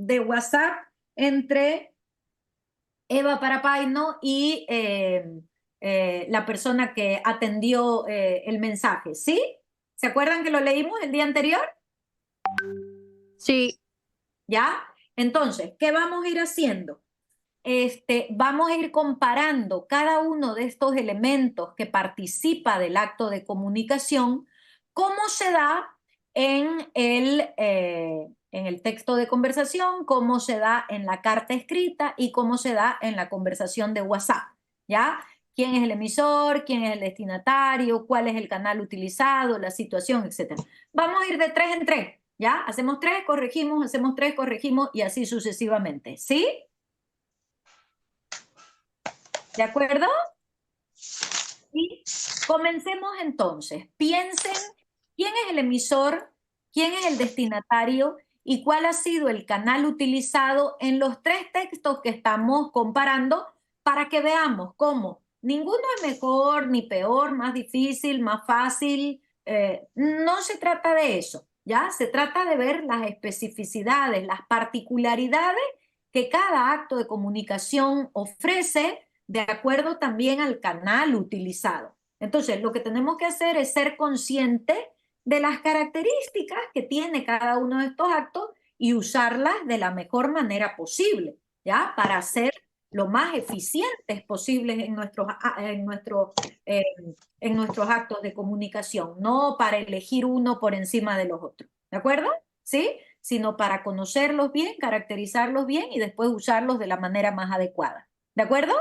de WhatsApp entre Eva Parapaino y la persona que atendió el mensaje, ¿sí? ¿Se acuerdan que lo leímos el día anterior? Sí. ¿Ya? Entonces, ¿qué vamos a ir haciendo? Vamos a ir comparando cada uno de estos elementos que participa del acto de comunicación, cómo se da en el texto de conversación, cómo se da en la carta escrita y cómo se da en la conversación de WhatsApp, ¿ya? ¿Quién es el emisor? ¿Quién es el destinatario? ¿Cuál es el canal utilizado? La situación, etcétera. Vamos a ir de 3 en 3, ¿ya? Hacemos 3, corregimos, hacemos 3, corregimos y así sucesivamente, ¿sí? ¿De acuerdo? Y comencemos entonces. Piensen quién es el emisor, quién es el destinatario y cuál ha sido el canal utilizado en los 3 textos que estamos comparando para que veamos cómo ninguno es mejor ni peor, más difícil, más fácil. No se trata de eso, ¿ya? Se trata de ver las especificidades, las particularidades que cada acto de comunicación ofrece de acuerdo también al canal utilizado. Entonces, lo que tenemos que hacer es ser consciente de las características que tiene cada uno de estos actos y usarlas de la mejor manera posible, ¿ya? Para ser lo más eficientes posibles eh, en nuestros actos de comunicación, no para elegir uno por encima de los otros, ¿de acuerdo? ¿Sí? Sino para conocerlos bien, caracterizarlos bien y después usarlos de la manera más adecuada, ¿de acuerdo?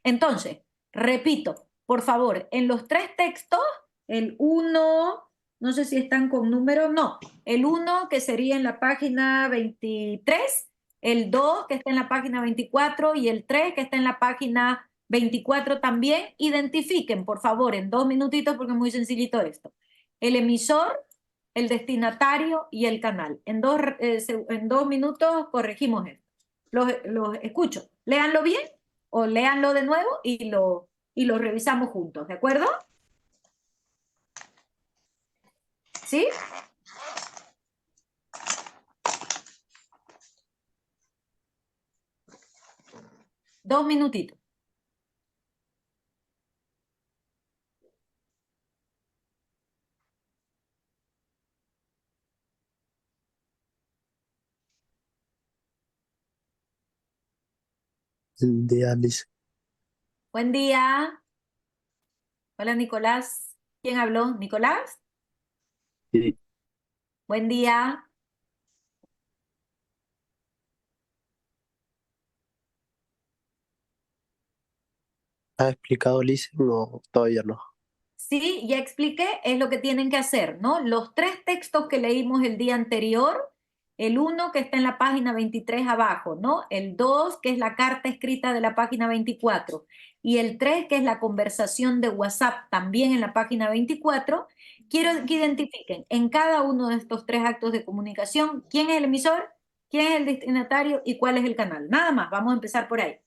Entonces, repito, por favor, en los 3 textos, el uno, no sé si están con número, no, el uno que sería en la página 23, el 2 que está en la página 24 y el 3 que está en la página 24 también, identifiquen, por favor, en 2 minutitos porque es muy sencillito esto, el emisor, el destinatario y el canal. En 2 minutos corregimos esto. Los escucho. Léanlo bien o léanlo de nuevo y lo revisamos juntos, ¿de acuerdo? ¿Sí? Dos minutitos. De Alice. Buen día. Hola, Nicolás. ¿Quién habló? ¿Nicolás? Sí, Buen día. ¿ha explicado Lice? No, todavía no. Sí, ya expliqué, es lo que tienen que hacer, ¿no? Los 3 textos que leímos el día anterior, el uno que está en la página 23 abajo, ¿no? El 2 que es la carta escrita de la página 24 y el 3 que es la conversación de WhatsApp también en la página 24, quiero que identifiquen en cada uno de estos 3 actos de comunicación quién es el emisor, quién es el destinatario y cuál es el canal. Nada más, vamos a empezar por ahí.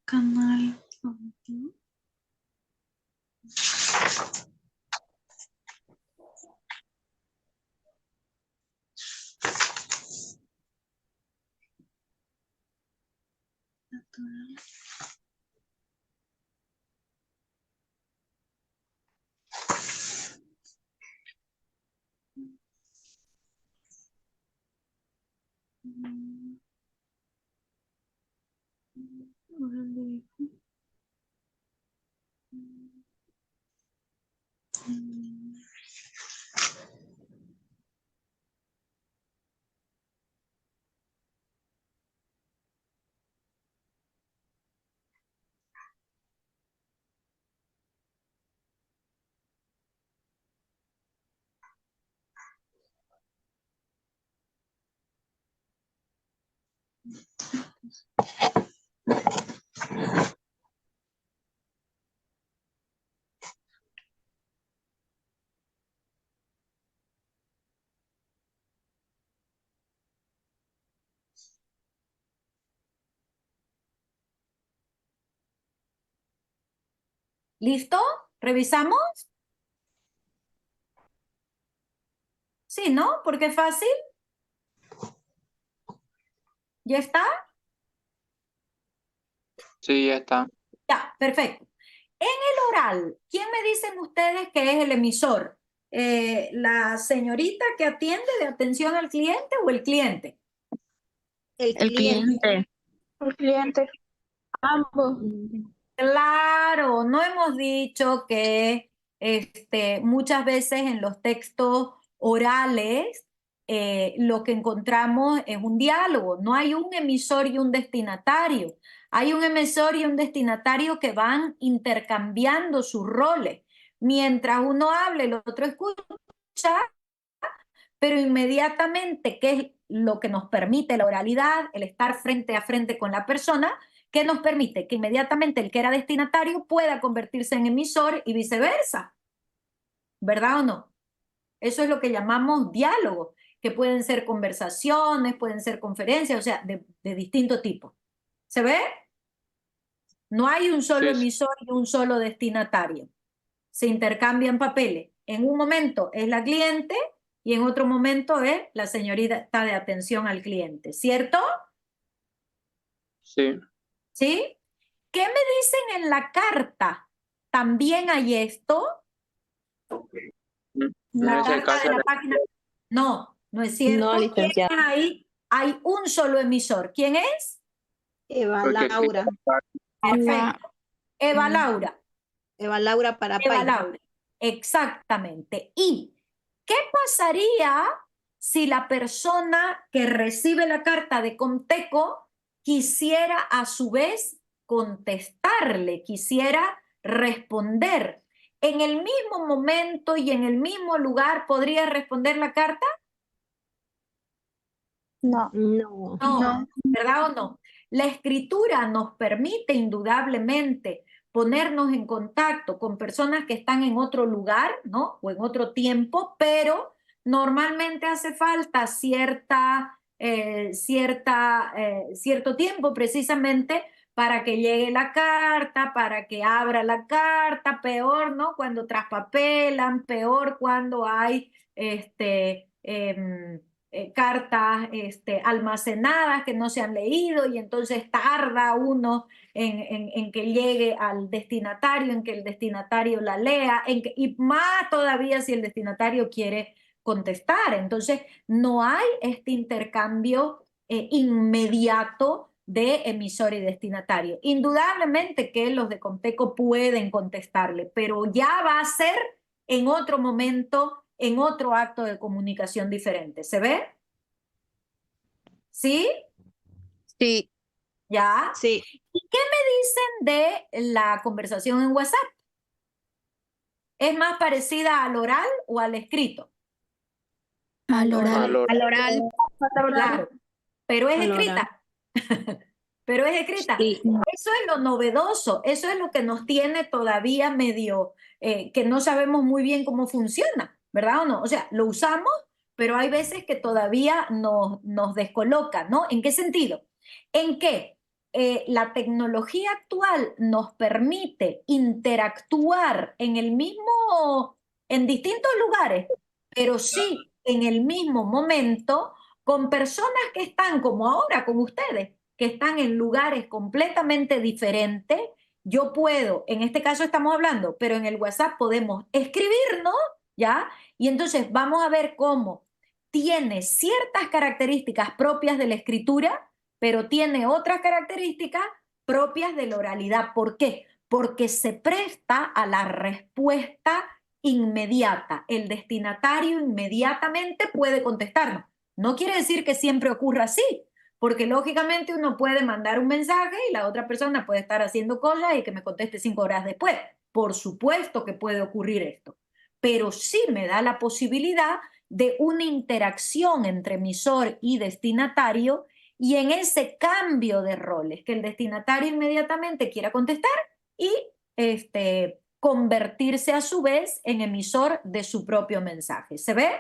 Canal. ¿Listo? ¿Revisamos? Sí, ¿no? Porque es fácil. ¿Ya está? Sí, ya está. Ya, perfecto. En el oral, ¿quién me dicen ustedes que es el emisor? ¿La señorita que atiende de atención al cliente o el cliente? El El cliente. cliente. El cliente. Ambos. Claro, no hemos dicho que muchas veces en los textos orales lo que encontramos es un diálogo, no hay un emisor y un destinatario, hay un emisor y un destinatario que van intercambiando sus roles. Mientras uno habla, el otro escucha, pero inmediatamente, ¿qué es lo que nos permite la oralidad? El estar frente a frente con la persona, que nos permite que inmediatamente el que era destinatario pueda convertirse en emisor y viceversa, ¿verdad o no? Eso es lo que llamamos diálogo, que pueden ser conversaciones, pueden ser conferencias, o sea, de distinto tipo. ¿Se ve? No hay un solo Sí, sí. emisor y un solo destinatario. Se intercambian papeles. En un momento es la cliente y en otro momento es la señorita de atención al cliente, ¿cierto? Sí. ¿Sí? ¿Qué me dicen en la carta? ¿También hay esto? No La es el carta caso de de la página. No, no es cierto. No, ¿Quién licenciada. es ahí? Hay un solo emisor. ¿Quién es? Eva porque Laura. Perfecto. Eva Laura. Eva Laura para Eva Pai. Laura. Exactamente. ¿Y qué pasaría si la persona que recibe la carta de Comteco quisiera a su vez contestarle, quisiera responder? ¿En el mismo momento y en el mismo lugar podría responder la carta? No. No, ¿verdad o no? La escritura nos permite indudablemente ponernos en contacto con personas que están en otro lugar, ¿no? O en otro tiempo, pero normalmente hace falta cierto tiempo precisamente para que llegue la carta, para que abra la carta, peor, ¿no? Cuando traspapelan, peor cuando hay cartas almacenadas que no se han leído y entonces tarda uno en que llegue al destinatario, en que el destinatario la lea, y más todavía si el destinatario quiere contestar. Entonces no hay este intercambio inmediato de emisor y destinatario. Indudablemente que los de Comteco pueden contestarle, pero ya va a ser en otro momento, en otro acto de comunicación diferente. ¿Se ve? ¿Sí? Sí. ¿Ya? Sí. ¿Y qué me dicen de la conversación en WhatsApp? ¿Es más parecida al oral o al escrito? Al oral. Al Al oral. Claro, pero es Al oral. escrita. Pero es escrita. Sí. Eso es lo novedoso, eso es lo que nos tiene todavía medio, que no sabemos muy bien cómo funciona, ¿verdad o no? O sea, lo usamos, pero hay veces que todavía nos descoloca, ¿no? ¿En qué sentido? En que la tecnología actual nos permite interactuar en distintos lugares, pero sí en el mismo momento con personas que están como ahora con ustedes, que están en lugares completamente diferentes. Yo puedo, en este caso estamos hablando, pero en el WhatsApp podemos escribirnos, ¿ya? Y entonces vamos a ver cómo tiene ciertas características propias de la escritura, pero tiene otras características propias de la oralidad. ¿Por qué? Porque se presta a la respuesta inmediata. El destinatario inmediatamente puede contestarnos. No quiere decir que siempre ocurra así, porque lógicamente uno puede mandar un mensaje y la otra persona puede estar haciendo cosas y que me conteste 5 horas después. Por supuesto que puede ocurrir esto, pero sí me da la posibilidad de una interacción entre emisor y destinatario y en ese cambio de roles, que el destinatario inmediatamente quiera contestar y convertirse a su vez en emisor de su propio mensaje. ¿Se ve?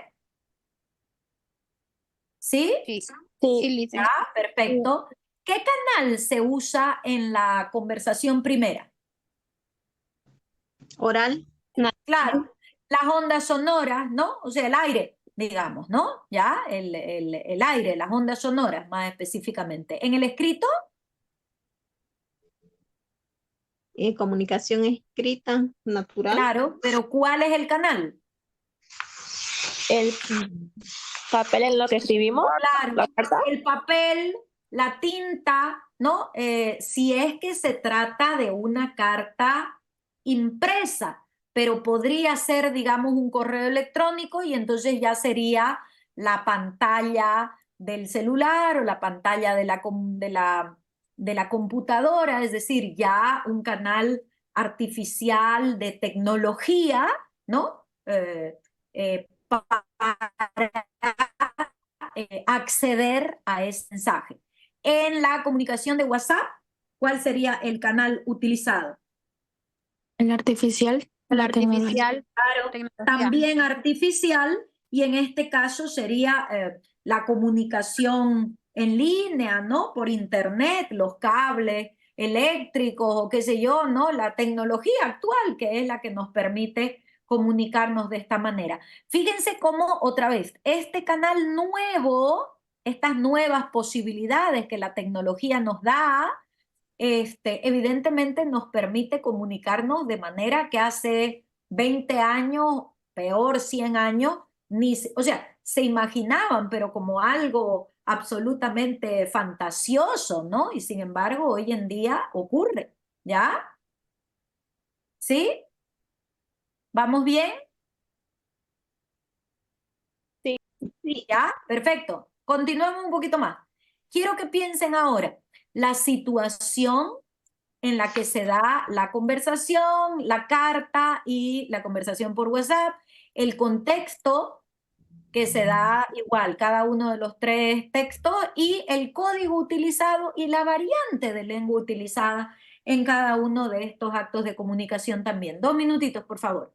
¿Sí? Sí. Sí. Sí, lice. Ah, perfecto. ¿Qué canal se usa en la conversación primera? Oral. Claro, las ondas sonoras, ¿no? O sea, el aire, digamos, ¿no? Ya, el aire, las ondas sonoras más específicamente. En el escrito, Comunicación escrita, natural. claro, pero ¿cuál es el canal? El papel en lo que escribimos, Claro, la carta. el papel, la tinta, ¿no? Si es que se trata de una carta impresa, pero podría ser, digamos, un correo electrónico y entonces ya sería la pantalla del celular o la pantalla de la computadora, es decir, ya un canal artificial de tecnología, ¿no? Para acceder a ese mensaje. En la comunicación de WhatsApp, ¿cuál sería el canal utilizado? El artificial, El la tecnología. artificial, Claro, tecnología. también artificial, y en este caso sería la comunicación en línea, ¿no? Por internet, los cables eléctricos o qué sé yo, ¿no? La tecnología actual, que es la que nos permite comunicarnos de esta manera. Fíjense cómo, otra vez, este canal nuevo, estas nuevas posibilidades que la tecnología nos da, evidentemente nos permite comunicarnos de manera que hace 20 años, peor 100 años, o sea, se imaginaban, pero como algo absolutamente fantasioso, ¿no? Y sin embargo, hoy en día ocurre, ¿ya? ¿Sí? ¿Vamos bien? Sí. Sí. ¿Ya? Perfecto. Continuemos un poquito más. Quiero que piensen ahora la situación en la que se da la conversación, la carta y la conversación por WhatsApp, el contexto que se da igual, cada uno de los tres textos y el código utilizado y la variante de lengua utilizada en cada uno de estos actos de comunicación también. 2 minutitos, por favor.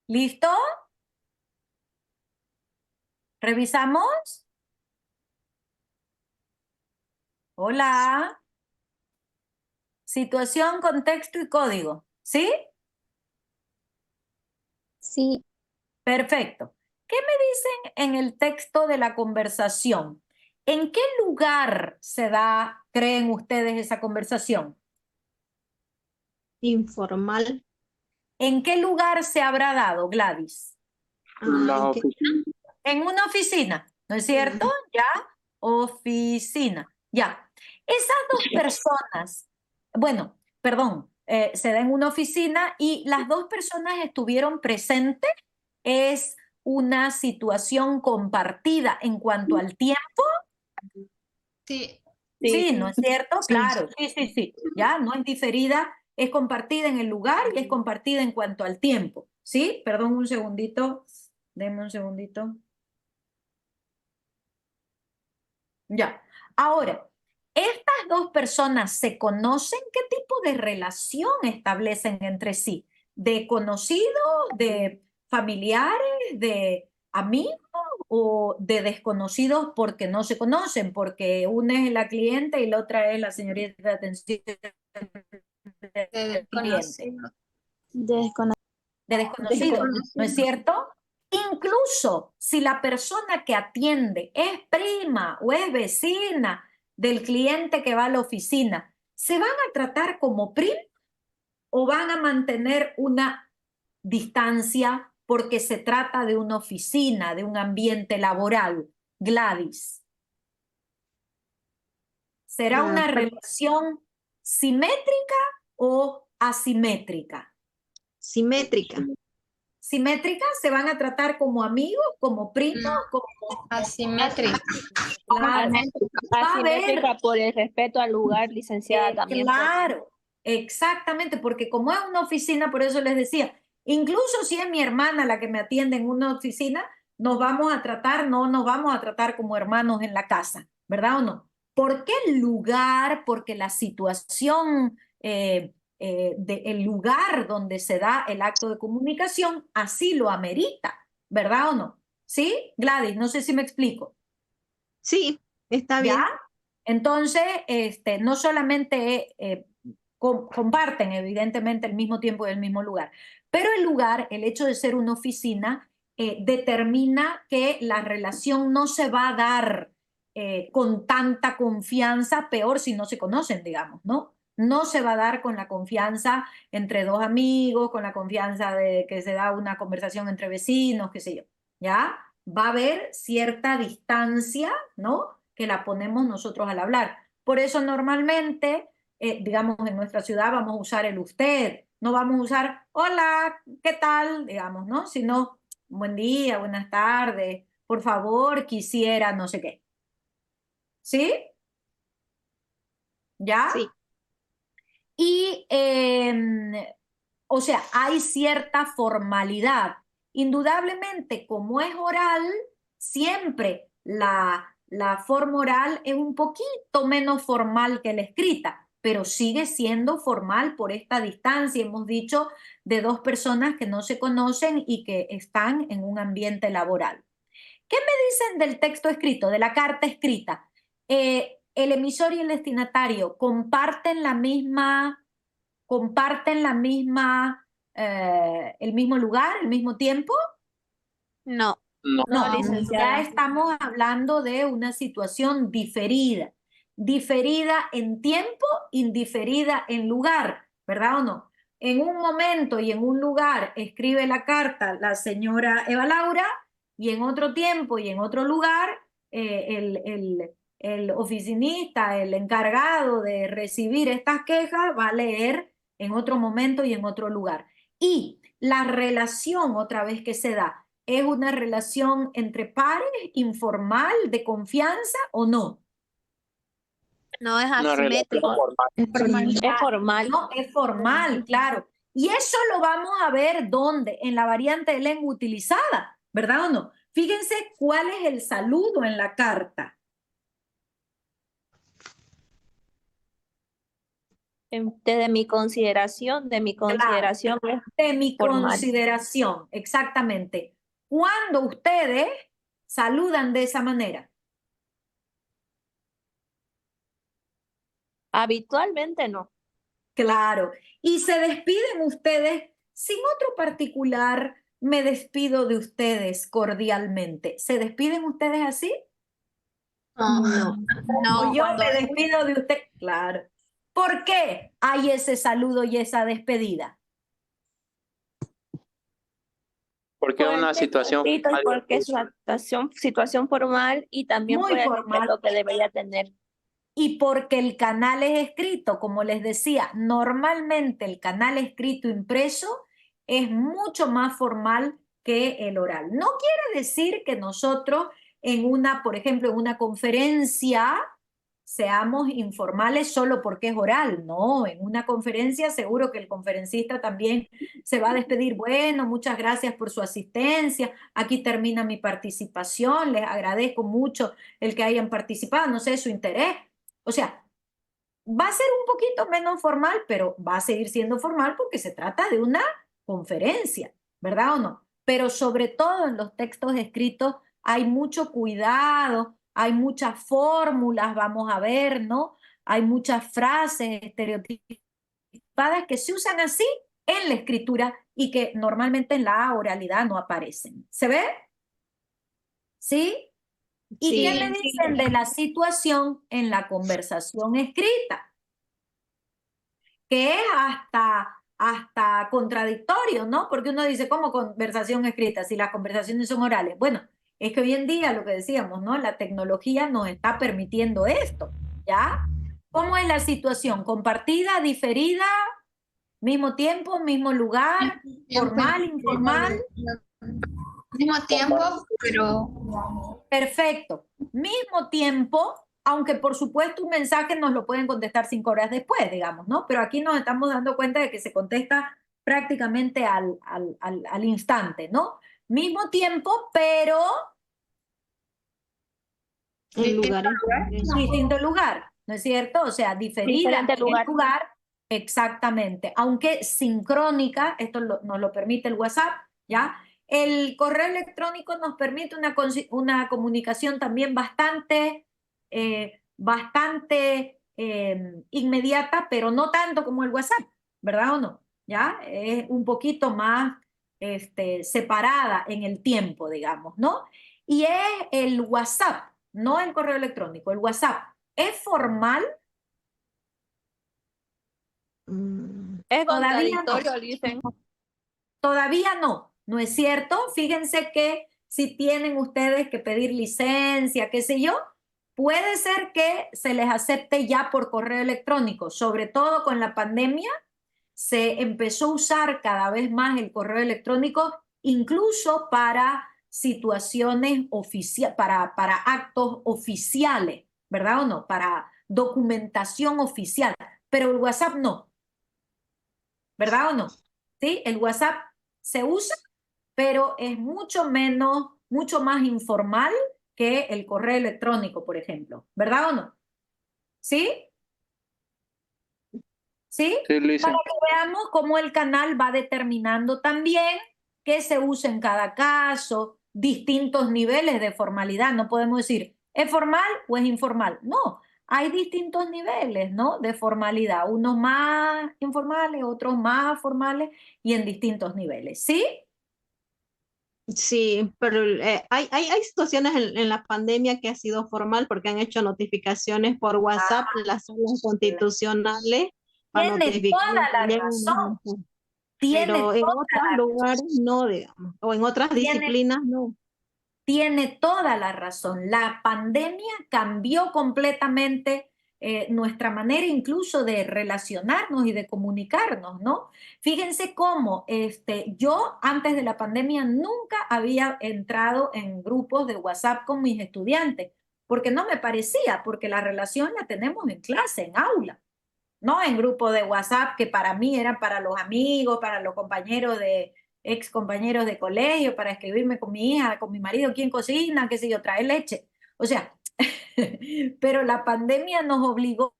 ¿Listo? ¿Revisamos? Hola. Situación, contexto y código. ¿Sí? Sí. Perfecto. ¿Qué me dicen en el texto de la conversación? ¿En qué lugar se da, creen ustedes, esa conversación? Informal. ¿En qué lugar se habrá dado, Gladys? La ¿En qué? oficina. En una oficina, ¿no es cierto? Ya, oficina, ya. Esas dos personas, bueno, perdón, se da en una oficina y las dos personas estuvieron presentes. Es una situación compartida en cuanto al tiempo. Sí. Sí, Sí. ¿no es cierto? Sí. Claro, sí, sí, sí. Ya, no es diferida, es compartida en el lugar y es compartida en cuanto al tiempo. ¿Sí? Perdón un segundito, denme un segundito. Ya. Ahora, ¿estas dos personas se conocen? ¿Qué tipo de relación establecen entre sí? ¿De conocidos, de familiares, de amigos o de desconocidos porque no se conocen? Porque una es la cliente y la otra es la señorita de atención De del cliente. desconocido. De desconocidos, ¿no es cierto? Incluso si la persona que atiende es prima o es vecina del cliente que va a la oficina, ¿se van a tratar como primos o van a mantener una distancia porque se trata de una oficina, de un ambiente laboral? Gladys, ¿será Ah, una relación simétrica o asimétrica? Simétrica. Simétrica, se van a tratar como amigos, como primos, No, como... asimétrica. Claro, va a haber, Asimétrica por el respeto al lugar, licenciada, también. claro, exactamente, porque como es una oficina, por eso les decía, incluso si es mi hermana la que me atiende en una oficina, nos vamos a tratar, no nos vamos a tratar como hermanos en la casa, ¿verdad o no? ¿Por qué el lugar? Porque la situación, el lugar donde se da el acto de comunicación así lo amerita, ¿verdad o no? ¿Sí? Gladys, no sé si me explico. Sí, está ¿Ya? bien. Entonces, no solamente comparten evidentemente el mismo tiempo y el mismo lugar, pero el lugar, el hecho de ser una oficina, determina que la relación no se va a dar con tanta confianza, peor si no se conocen, digamos, ¿no? No se va a dar con la confianza entre dos amigos, con la confianza de que se da una conversación entre vecinos, qué sé yo, ¿ya? Va a haber cierta distancia, ¿no? Que la ponemos nosotros al hablar. Por eso normalmente, digamos, en nuestra ciudad vamos a usar el usted, no vamos a usar hola, ¿qué tal? Digamos, ¿no? Sino buen día, buenas tardes, por favor, quisiera, no sé qué. ¿Sí? ¿Ya? Sí. Y, o sea, hay cierta formalidad. Indudablemente, como es oral, siempre la forma oral es un poquito menos formal que la escrita, pero sigue siendo formal por esta distancia, hemos dicho, de dos personas que no se conocen y que están en un ambiente laboral. ¿Qué me dicen del texto escrito, de la carta escrita? El emisor y el destinatario comparten el mismo lugar, el mismo tiempo. No. No. No, No, ya licenciada. estamos hablando de una situación diferida, diferida en tiempo, indiferida en lugar, ¿verdad o no? En un momento y en un lugar escribe la carta la señora Eva Laura y en otro tiempo y en otro lugar el oficinista, el encargado de recibir estas quejas va a leer en otro momento y en otro lugar. Y la relación otra vez que se da ¿es una relación entre pares, informal, de confianza o no? No es Una relación asimétrico. formal. Es formal. No, es formal, claro. Y eso lo vamos a ver ¿dónde? En la variante de lengua utilizada, ¿verdad o no? Fíjense cuál es el saludo en la carta. Desde mi consideración, es De mi formal. consideración, exactamente. Cuando ustedes saludan de esa manera. Habitualmente no. Claro. Y se despiden ustedes sin otro particular me despido de ustedes cordialmente. ¿Se despiden ustedes así? No. O yo me despido de usted. Claro. ¿Por qué hay ese saludo y esa despedida? Porque es una Porque situación escrito y formal. porque es una situación formal y también Muy por el formal. respeto que debería tener. Y porque el canal es escrito, como les decía, normalmente el canal escrito impreso es mucho más formal que el oral. No quiere decir que nosotros en una, por ejemplo, en una conferencia seamos informales solo porque es oral, no, en una conferencia seguro que el conferencista también se va a despedir, bueno, muchas gracias por su asistencia, aquí termina mi participación, les agradezco mucho el que hayan participado, no sé, su interés. O sea, va a ser un poquito menos formal, pero va a seguir siendo formal porque se trata de una conferencia, ¿verdad o no? Pero sobre todo en los textos escritos hay mucho cuidado, hay muchas fórmulas, vamos a ver, ¿no? Hay muchas frases estereotipadas que se usan así en la escritura y que normalmente en la oralidad no aparecen. ¿Se ve? ¿Sí? ¿Y Sí. qué me dicen de la situación en la conversación escrita? Que es hasta contradictorio, ¿no? Porque uno dice, ¿cómo conversación escrita si las conversaciones son orales? Bueno, es que hoy en día lo que decíamos, ¿no? La tecnología nos está permitiendo esto, ¿ya? ¿Cómo es la situación? ¿Compartida, diferida, mismo tiempo, mismo lugar, formal, informal? Mismo tiempo, pero Perfecto. Mismo tiempo, aunque por supuesto un mensaje nos lo pueden contestar 5 horas después, digamos, ¿no? Pero aquí nos estamos dando cuenta de que se contesta prácticamente al instante, ¿no? Mismo tiempo, pero En lugares. distinto lugar, ¿no es cierto? O sea, diferida Diferente en lugar. el lugar, exactamente. Aunque sincrónica, esto nos lo permite el WhatsApp, ¿ya? El correo electrónico nos permite una comunicación también bastante inmediata, pero no tanto como el WhatsApp, ¿verdad o no? ¿Ya? Es un poquito más separada en el tiempo, digamos, ¿no? Y es el WhatsApp, no el correo electrónico, el WhatsApp. ¿Es formal? Mm, Es Todavía no. contradictorio, dicen. Todavía no, ¿no es cierto? Fíjense que si tienen ustedes que pedir licencia, qué sé yo, puede ser que se les acepte ya por correo electrónico, sobre todo con la pandemia. Se empezó a usar cada vez más el correo electrónico, incluso para situaciones oficiales, para actos oficiales, ¿verdad o no? Para documentación oficial, pero el WhatsApp no, ¿verdad o no? ¿Sí? El WhatsApp se usa, pero es mucho menos, mucho más informal que el correo electrónico, por ejemplo, ¿verdad o no? ¿Sí? ¿Sí? Sí, Luisa. Para que veamos cómo el canal va determinando también qué se usa en cada caso, distintos niveles de formalidad. No podemos decir, ¿es formal o es informal? No, hay distintos niveles, ¿no? De formalidad, unos más informales, otros más formales y en distintos niveles. ¿Sí? sí, pero hay situaciones en la pandemia que ha sido formal porque han hecho notificaciones por WhatsApp, las salas constitucionales, para Tiene notificar toda la también, razón, pero tiene en toda otros la lugares no, digamos, o en otras tiene disciplinas no. Tiene toda la razón. La pandemia cambió completamente nuestra manera incluso de relacionarnos y de comunicarnos, ¿no? Fíjense cómo yo antes de la pandemia nunca había entrado en grupos de WhatsApp con mis estudiantes, porque no me parecía, porque la relación la tenemos en clase, en aula, no en grupos de WhatsApp que para mí eran para los amigos, para los compañeros ex compañeros de colegio, para escribirme con mi hija, con mi marido, quién cocina, qué sé yo, trae leche. O sea, pero la pandemia nos obligó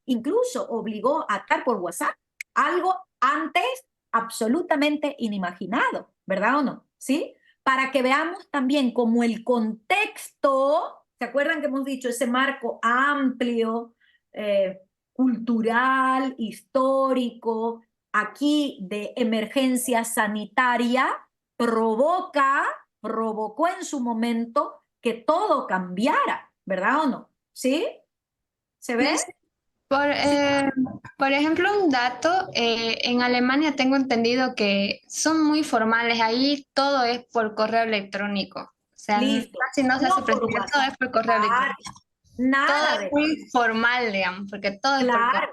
incluso obligó a estar por WhatsApp, algo antes absolutamente inimaginado, ¿verdad o no? ¿Sí? Para que veamos también cómo el contexto, ¿Se acuerdan que hemos dicho ese marco amplio, cultural, histórico, aquí de emergencia sanitaria, provocó en su momento que todo cambiara, ¿verdad o no? ¿Sí? ¿Se ve? Sí. Por ejemplo, un dato, en Alemania tengo entendido que son muy formales, ahí todo es por correo electrónico. O sea, Listo. casi no se No hace por presencial, todo WhatsApp. es por correo Claro, electrónico. Todo nada es de muy formal, digamos, porque todo es por claro. correo.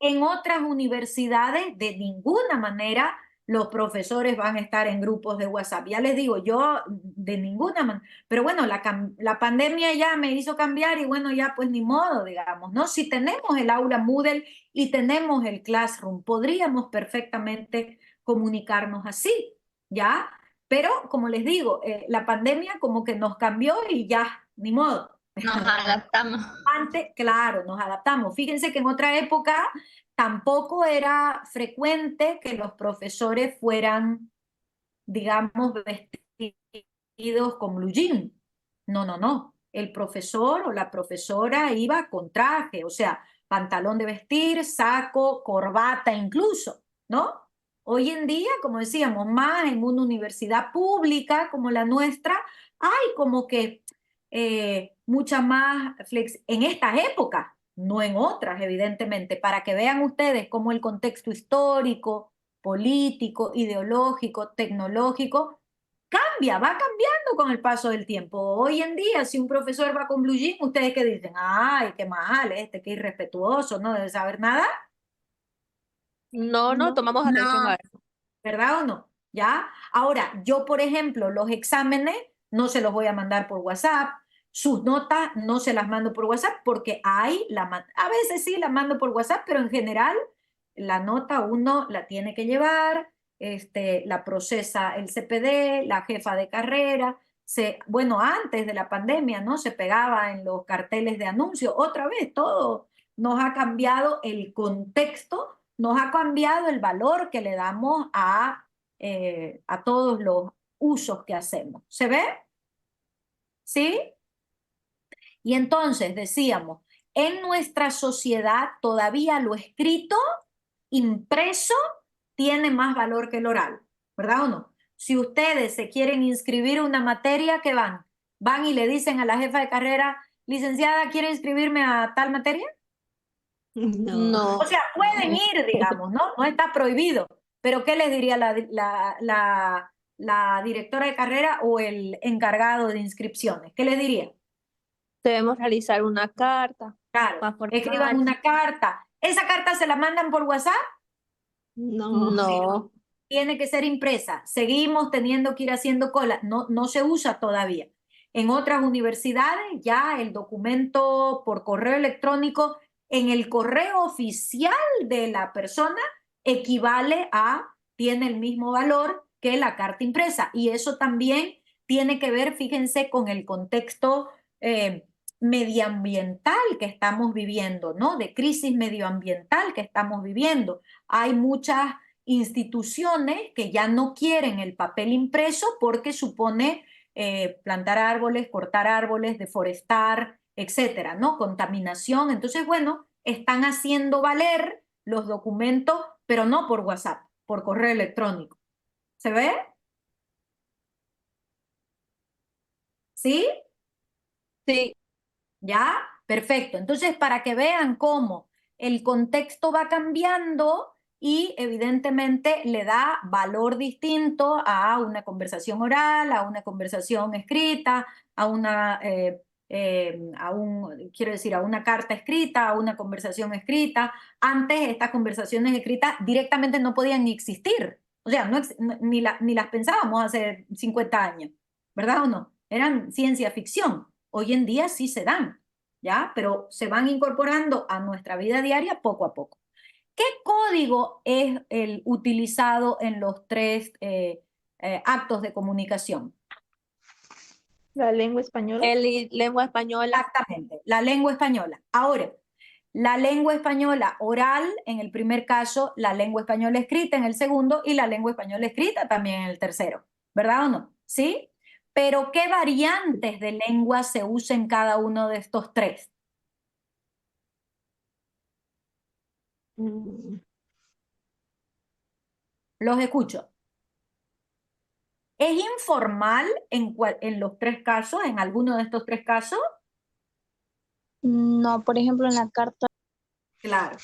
En otras universidades, de ninguna manera los profesores van a estar en grupos de WhatsApp. Ya les digo, yo de ninguna manera. Pero bueno, la pandemia ya me hizo cambiar y bueno, ya pues ni modo, digamos, ¿no? Si tenemos el aula Moodle y tenemos el Classroom, podríamos perfectamente comunicarnos así, ¿ya? Pero como les digo, la pandemia como que nos cambió y ya, ni modo. Nos adaptamos. Antes, claro, nos adaptamos. Fíjense que en otra época tampoco era frecuente que los profesores fueran, digamos, vestidos con blue jean. No, no, no. El profesor o la profesora iba con traje, o sea, pantalón de vestir, saco, corbata incluso, ¿no? Hoy en día, como decíamos, más en una universidad pública como la nuestra, hay como que mucha más en estas épocas, no en otras, evidentemente, para que vean ustedes cómo el contexto histórico, político, ideológico, tecnológico, cambia, va cambiando con el paso del tiempo. Hoy en día, si un profesor va con blue jean, ¿ustedes qué dicen? Ay, qué mal, qué irrespetuoso, no debe saber nada, No, no tomamos atención a eso. ¿verdad o no? ¿Ya? Ahora, yo, por ejemplo, los exámenes no se los voy a mandar por WhatsApp, sus notas no se las mando por WhatsApp porque a veces sí las mando por WhatsApp, pero en general la nota uno la tiene que llevar, la procesa el CPD, la jefa de carrera, bueno, antes de la pandemia, ¿no? Se pegaba en los carteles de anuncio, otra vez, todo nos ha cambiado el contexto, nos ha cambiado el valor que le damos a todos los usos que hacemos. ¿Se ve? ¿Sí? Y entonces decíamos, en nuestra sociedad todavía lo escrito, impreso, tiene más valor que el oral, ¿verdad o no? Si ustedes se quieren inscribir a una materia, ¿qué van? Van y le dicen a la jefa de carrera, licenciada, ¿quiere inscribirme a tal materia? No. O sea, pueden ir, digamos, ¿no? No está prohibido. Pero ¿qué les diría la directora de carrera o el encargado de inscripciones? ¿Qué les diría? Debemos realizar una carta Claro, más formal. escriban una carta. ¿Esa carta se la mandan por WhatsApp? No. No, Tiene que ser impresa. Seguimos teniendo que ir haciendo cola. No, no se usa todavía. En otras universidades ya el documento por correo electrónico en el correo oficial de la persona tiene el mismo valor que la carta impresa. Y eso también tiene que ver, fíjense, con el contexto medioambiental que estamos viviendo, ¿no? De crisis medioambiental que estamos viviendo. Hay muchas instituciones que ya no quieren el papel impreso porque supone plantar árboles, cortar árboles, deforestar, etcétera, ¿no? Contaminación. Entonces, bueno, están haciendo valer los documentos, pero no por WhatsApp, por correo electrónico. ¿Se ve? ¿Sí? sí, ¿Ya? Perfecto. Entonces, para que vean cómo el contexto va cambiando y evidentemente le da valor distinto a una conversación oral, a una conversación escrita, quiero decir, a una carta escrita, a una conversación escrita. Antes estas conversaciones escritas directamente no podían ni existir. O sea, ni las pensábamos hace 50 años, ¿verdad o no? Eran ciencia ficción. Hoy en día sí se dan, ¿ya? Pero se van incorporando a nuestra vida diaria poco a poco. ¿Qué código es el utilizado en los tres actos de comunicación? La lengua española. lengua española. Exactamente, la lengua española. Ahora, la lengua española oral en el primer caso, la lengua española escrita en el segundo y la lengua española escrita también en el tercero, ¿verdad o no? ¿Sí? pero ¿qué variantes de lengua se usa en cada uno de estos tres? Mm, Los escucho. ¿Es informal en los tres casos, en alguno de estos tres casos? No, por ejemplo, en la carta. Claro.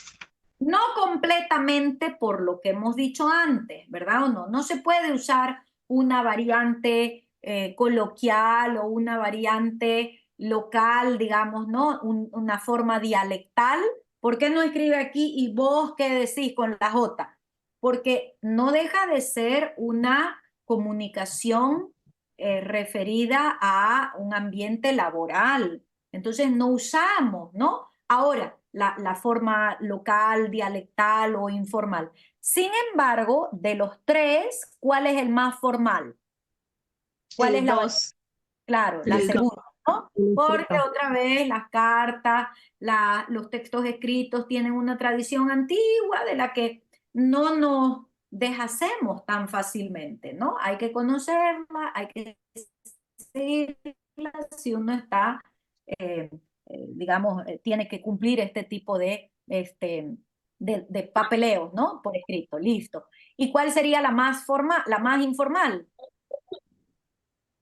No completamente por lo que hemos dicho antes, ¿verdad o no? No se puede usar una variante coloquial o una variante local, digamos, ¿no? Una forma dialectal. ¿Por qué no escribe aquí y vos qué decís con la J? Porque no deja de ser una comunicación referida a un ambiente laboral. Entonces no usamos, ¿no? Ahora, la forma local, dialectal o informal. Sin embargo, de los tres, ¿cuál es el más formal? ¿Cuál es el la 2. Claro, la El dos. segunda, ¿no? El Porque escrito. otra vez las cartas, los textos escritos tienen una tradición antigua de la que no nos deshacemos tan fácilmente, ¿no? Hay que conocerla, hay que seguirla si uno está, digamos, tiene que cumplir este tipo de papeleos, ¿no? Por escrito, listo. ¿Y cuál sería la más la más informal?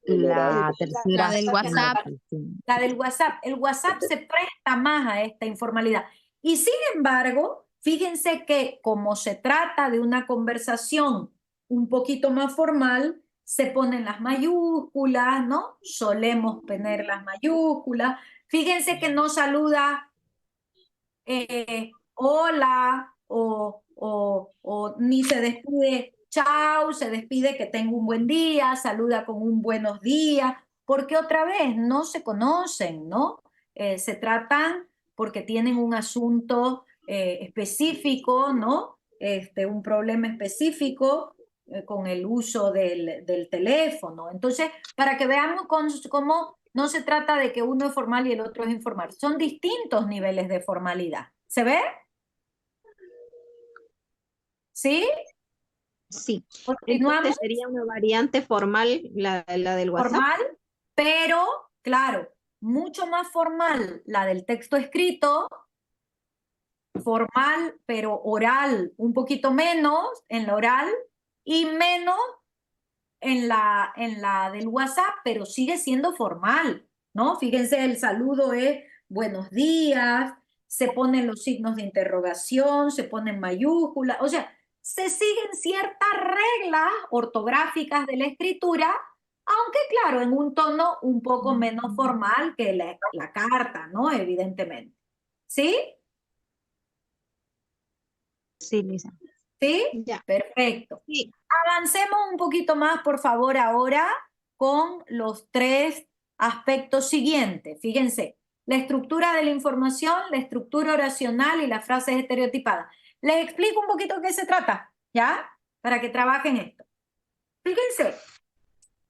La tercera. La del WhatsApp. La del WhatsApp. El WhatsApp se presta más a esta informalidad. Y sin embargo, fíjense que como se trata de una conversación un poquito más formal, se ponen las mayúsculas, ¿no? Solemos poner las mayúsculas. Fíjense que no saluda hola o ni se despide chao, se despide que tenga un buen día, saluda con un buenos días, porque otra vez no se conocen, ¿no? Se tratan porque tienen un asunto específico, ¿no? Un problema específico con el uso del teléfono. Entonces, para que veamos cómo no se trata de que uno es formal y el otro es informal. Son distintos niveles de formalidad. ¿Se ve? ¿Sí? Sí. Continuamos. Entonces sería una variante formal, la del WhatsApp. Formal, pero, claro, mucho más formal la del texto escrito, formal, pero oral, un poquito menos en la oral y menos en la del WhatsApp, pero sigue siendo formal, ¿no? Fíjense, el saludo es buenos días, se ponen los signos de interrogación, se ponen mayúsculas, o sea, se siguen ciertas reglas ortográficas de la escritura, aunque claro, en un tono un poco menos formal que la carta, ¿no? Evidentemente. ¿Sí? Sí, Lisa. ¿Sí? Ya. Perfecto. Sí. Avancemos un poquito más, por favor, ahora con los tres aspectos siguientes. Fíjense, la estructura de la información, la estructura oracional y las frases estereotipadas. Les explico un poquito de qué se trata, ¿ya? Para que trabajen esto. Fíjense,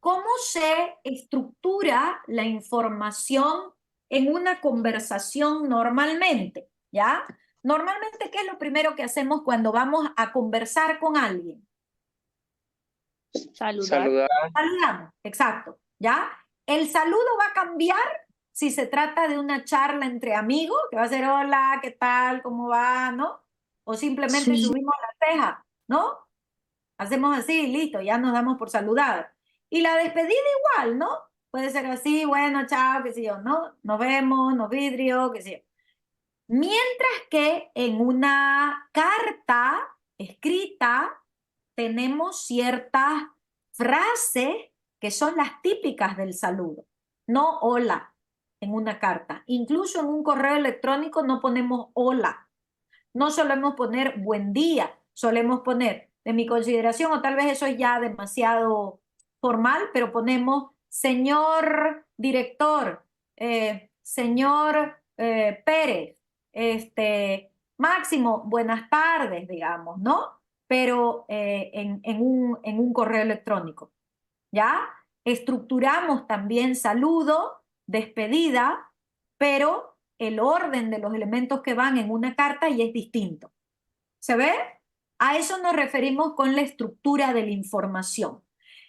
¿cómo se estructura la información en una conversación normalmente? ¿Ya? Normalmente, ¿qué es lo primero que hacemos cuando vamos a conversar con alguien? Saludar. Saludamos, exacto, ¿ya? El saludo va a cambiar si se trata de una charla entre amigos, que va a ser hola, ¿qué tal? ¿Cómo va? ¿No? O simplemente subimos la ceja, ¿no? Hacemos así, listo, ya nos damos por saludar. Y la despedida igual, ¿no? Puede ser así, bueno, chao, qué sé yo, ¿no? Nos vemos, nos vidrio, qué sé yo. Mientras que en una carta escrita tenemos ciertas frases que son las típicas del saludo. No hola en una carta. Incluso en un correo electrónico no ponemos hola. No solemos poner buen día, solemos poner, de mi consideración, o tal vez eso es ya demasiado formal, pero ponemos señor director, señor Pérez, Máximo, buenas tardes, digamos, ¿no? Pero en un correo electrónico, ¿ya? Estructuramos también saludo, despedida, pero el orden de los elementos que van en una carta y es distinto. ¿Se ve? A eso nos referimos con la estructura de la información.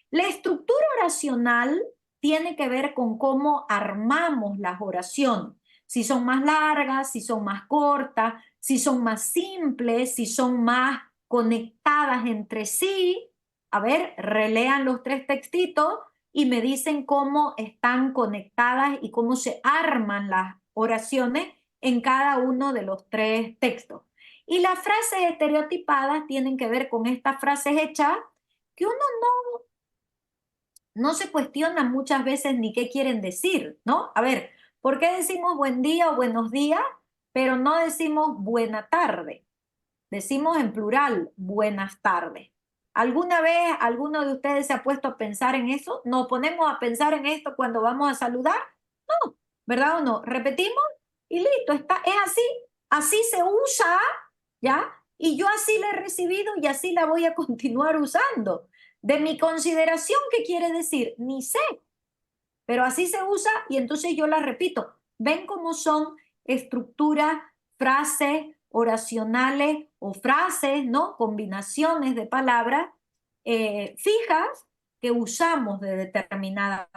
La estructura oracional tiene que ver con cómo armamos las oraciones. Si son más largas, si son más cortas, si son más simples, si son más conectadas entre sí. A ver, relean los 3 textitos y me dicen cómo están conectadas y cómo se arman las oraciones en cada uno de los 3 textos. Y las frases estereotipadas tienen que ver con estas frases hechas que uno no se cuestiona muchas veces ni qué quieren decir, ¿no? A ver, ¿por qué decimos buen día o buenos días, pero no decimos buena tarde? Decimos en plural, buenas tardes. ¿Alguna vez alguno de ustedes se ha puesto a pensar en eso? ¿Nos ponemos a pensar en esto cuando vamos a saludar? No, ¿verdad o no? Repetimos y listo, es así. Así se usa, ¿ya? Y yo así la he recibido y así la voy a continuar usando. De mi consideración, ¿qué quiere decir? Ni sé, pero así se usa y entonces yo la repito. ¿Ven cómo son estructuras, frases oracionales o frases, ¿no? Combinaciones de palabras fijas que usamos de determinada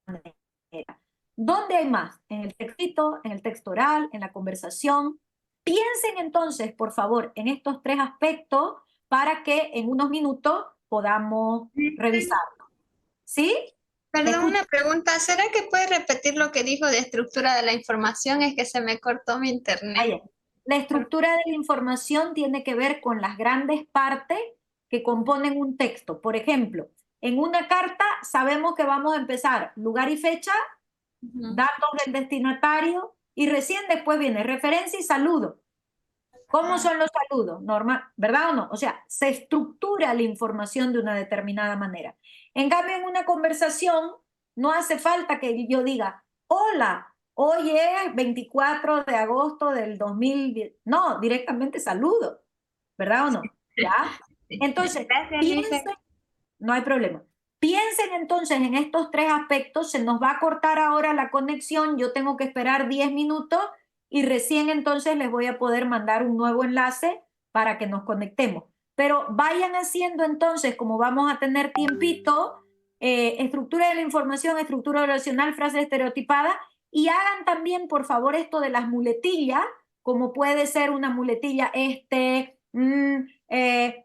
manera? ¿Dónde hay más? En el textito, en el texto oral, en la conversación. Piensen entonces, por favor, en estos 3 aspectos para que en unos minutos podamos revisarlo. ¿Sí? ¿Me Perdón, una escuchan? pregunta. ¿Será que puede repetir lo que dijo de estructura de la información? Es que se me cortó mi internet. Ahí. La estructura de la información tiene que ver con las grandes partes que componen un texto. Por ejemplo, en una carta sabemos que vamos a empezar lugar y fecha, Ujú. datos del destinatario y recién después viene referencia y saludo. ¿Cómo son los saludos? Normal, ¿verdad o no? O sea, se estructura la información de una determinada manera. En cambio, en una conversación no hace falta que yo diga, hola, hoy es 24 de agosto del 2010. No, directamente saludo, ¿verdad o no? ¿Ya? Entonces, Gracias, Lisa. piensen, no hay problema. Piensen entonces en estos 3 aspectos, se nos va a cortar ahora la conexión, yo tengo que esperar 10 minutos y recién entonces les voy a poder mandar un nuevo enlace para que nos conectemos. Pero vayan haciendo entonces, como vamos a tener tiempito, estructura de la información, estructura oracional, frases estereotipadas, y hagan también, por favor, esto de las muletillas, como puede ser una muletilla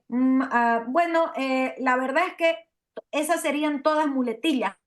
bueno, la verdad es que esas serían todas muletillas.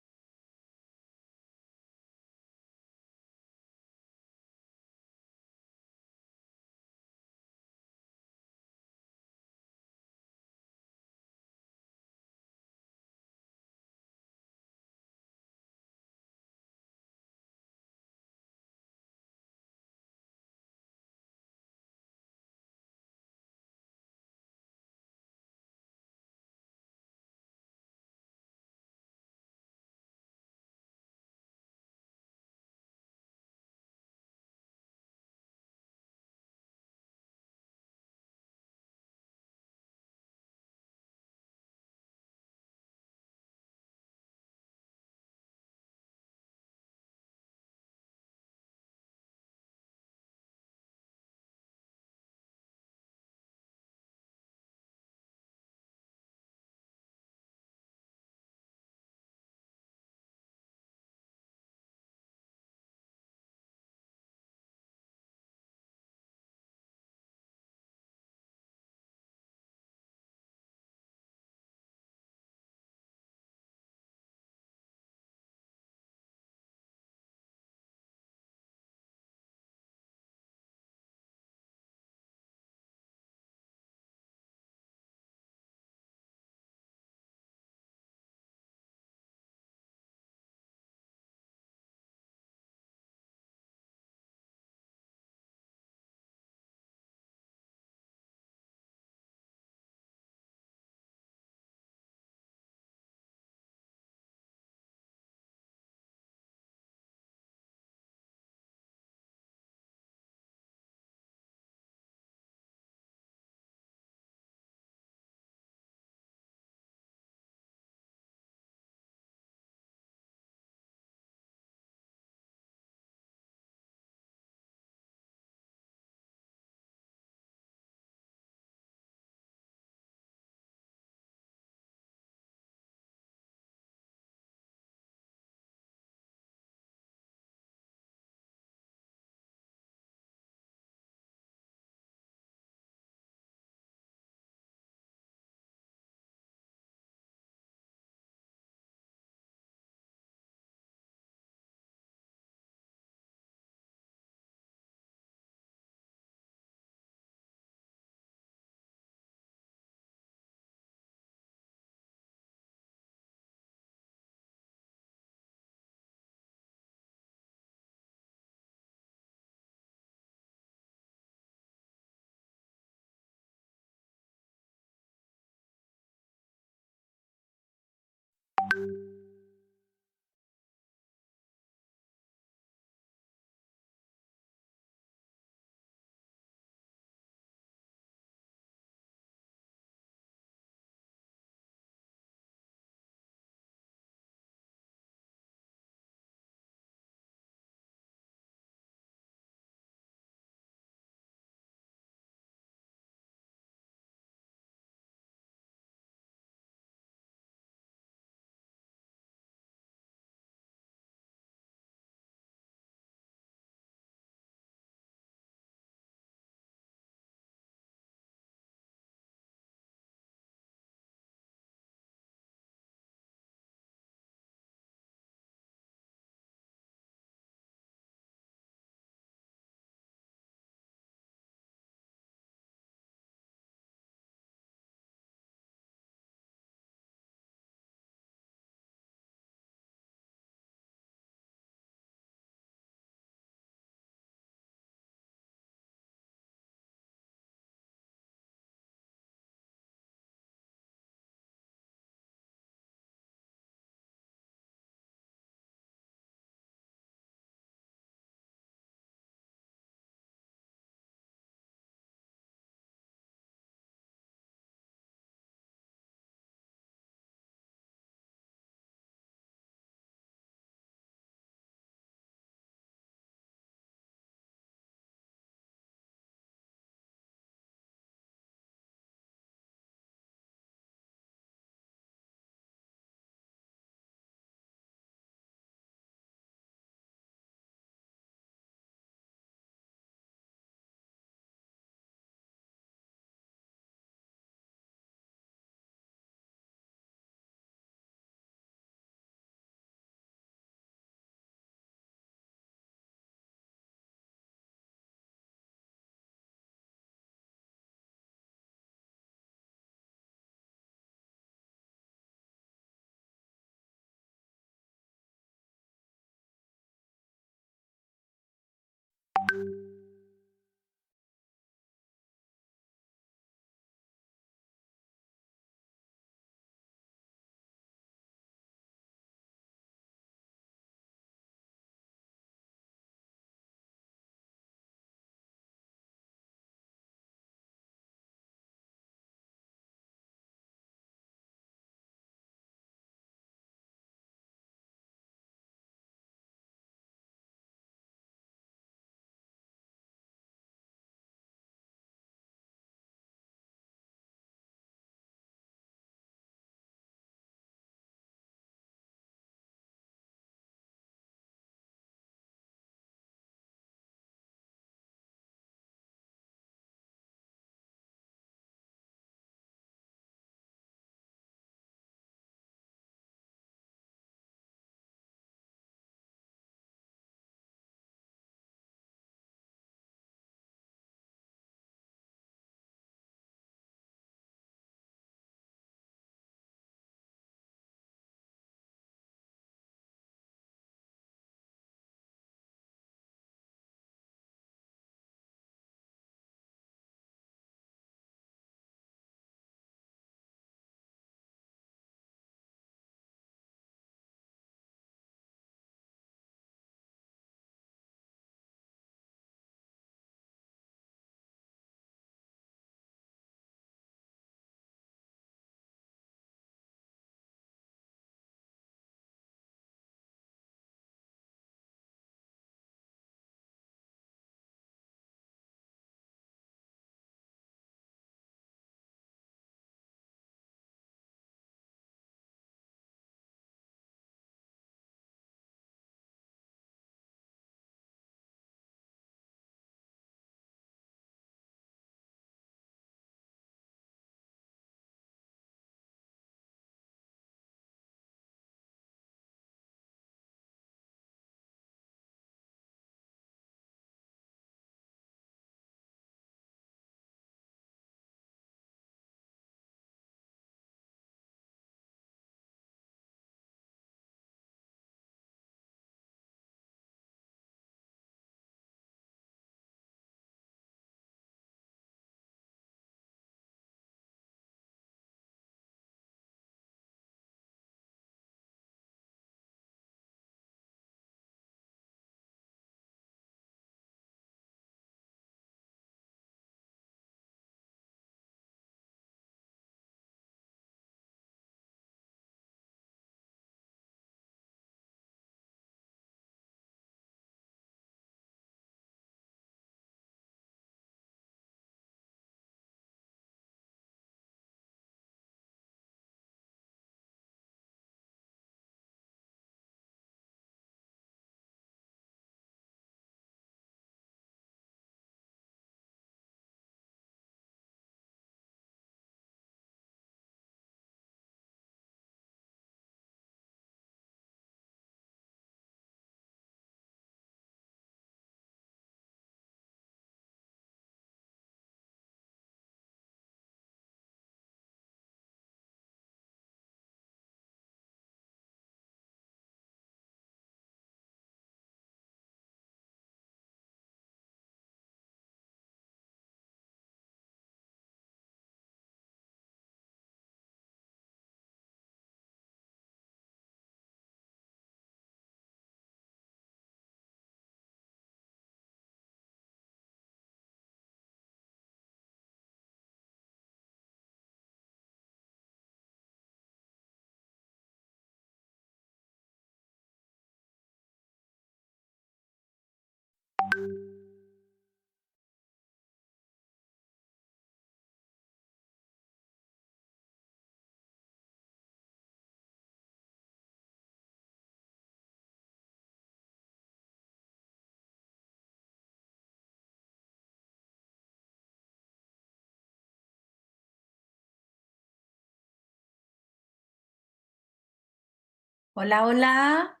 Hola, hola.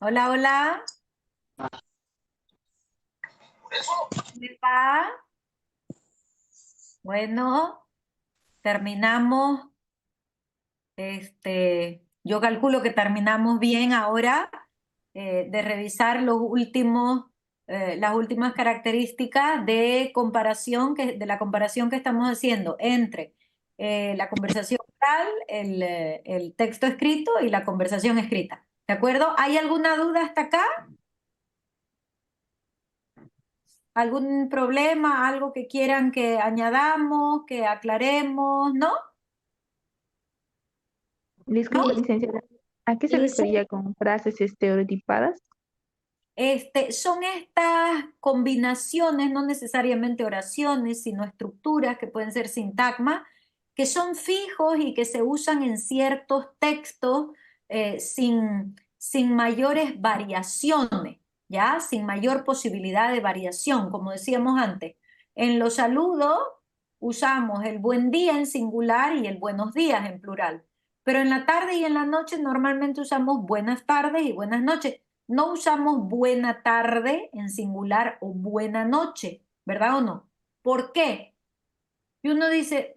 Hola, hola. ¿Cómo va? Bueno, terminamos. Yo calculo que terminamos bien ahora de revisar las últimas características de comparación de la comparación que estamos haciendo entre la conversación oral, el texto escrito y la conversación escrita. ¿De acuerdo? ¿Hay alguna duda hasta acá? ¿Algún problema? ¿Algo que quieran que añadamos, que aclaremos? ¿No? Disculpe, licenciada. ¿A qué se Dice, refería con frases estereotipadas? son estas combinaciones, no necesariamente oraciones, sino estructuras que pueden ser sintagmas, que son fijos y que se usan en ciertos textos sin mayores variaciones, ¿ya? Sin mayor posibilidad de variación, como decíamos antes. En los saludos usamos el buen día en singular y el buenos días en plural, pero en la tarde y en la noche normalmente usamos buenas tardes y buenas noches. No usamos buena tarde en singular o buena noche, ¿verdad o no? ¿Por qué? Y uno dice,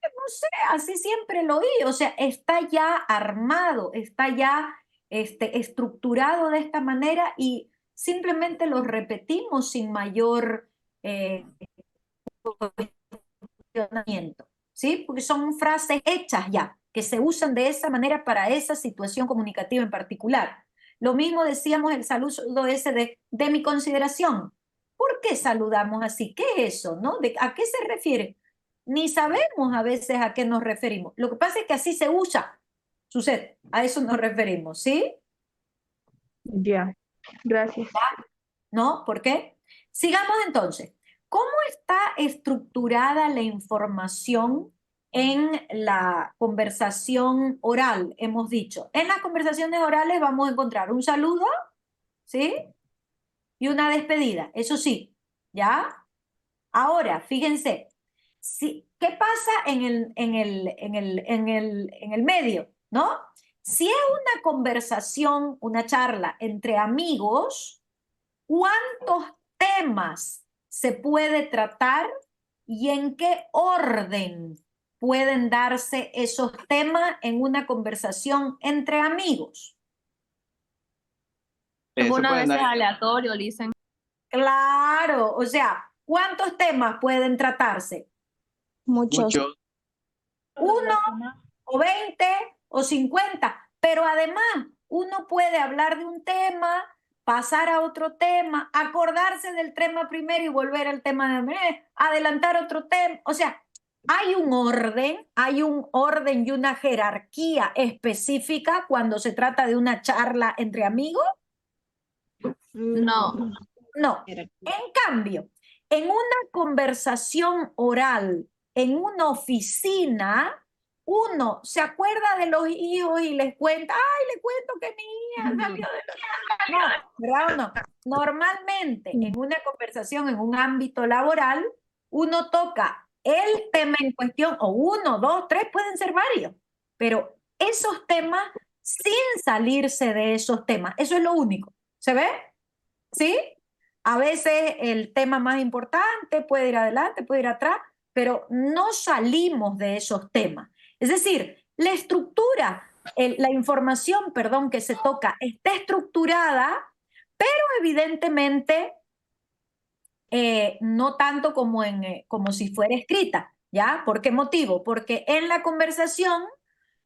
no sé, así siempre lo oí, o sea, está ya armado, está ya estructurado de esta manera y simplemente lo repetimos sin mayor cuestionamiento, ¿sí? Porque son frases hechas ya, que se usan de esa manera para esa situación comunicativa en particular. Lo mismo decíamos el saludo ese de mi consideración. ¿Por qué saludamos así? ¿Qué es eso, no? ¿A qué se refiere? Ni sabemos a veces a qué nos referimos. Lo que pasa es que así se usa. Sucede, a eso nos referimos, ¿sí? Ya, gracias. ¿No? ¿Por qué? Sigamos entonces. ¿Cómo está estructurada la información en la conversación oral? Hemos dicho, en las conversaciones orales vamos a encontrar un saludo, ¿sí? Y una despedida, eso sí, ¿ya? Ahora, fíjense, ¿qué pasa en el medio, ¿no? Si es una conversación, una charla entre amigos, ¿cuántos temas se puede tratar y en qué orden pueden darse esos temas en una conversación entre amigos? Algunas pueden veces dar aleatorio, dicen. Claro, o sea, ¿cuántos temas pueden tratarse? Muchos. muchos. ¿Uno o 20 o 50? Pero además, uno puede hablar de un tema, pasar a otro tema, acordarse del tema primero y volver al tema de adelantar otro tema. O sea, hay un orden y una jerarquía específica cuando se trata de una charla entre amigos. No. No. En cambio, en una conversación oral, en una oficina, uno se acuerda de los hijos y les cuenta, ay, le cuento que mi hija salió de la... No, ¿verdad o no? Normalmente, en una conversación, en un ámbito laboral, uno toca el tema en cuestión, o uno, dos, tres, pueden ser varios, pero esos temas sin salirse de esos temas, eso es lo único. ¿Se ve? ¿Sí? A veces el tema más importante puede ir adelante, puede ir atrás, pero no salimos de esos temas. Es decir, la estructura, la información, perdón, que se toca está estructurada, pero evidentemente no tanto como si fuera escrita, ¿ya? ¿Por qué motivo? Porque en la conversación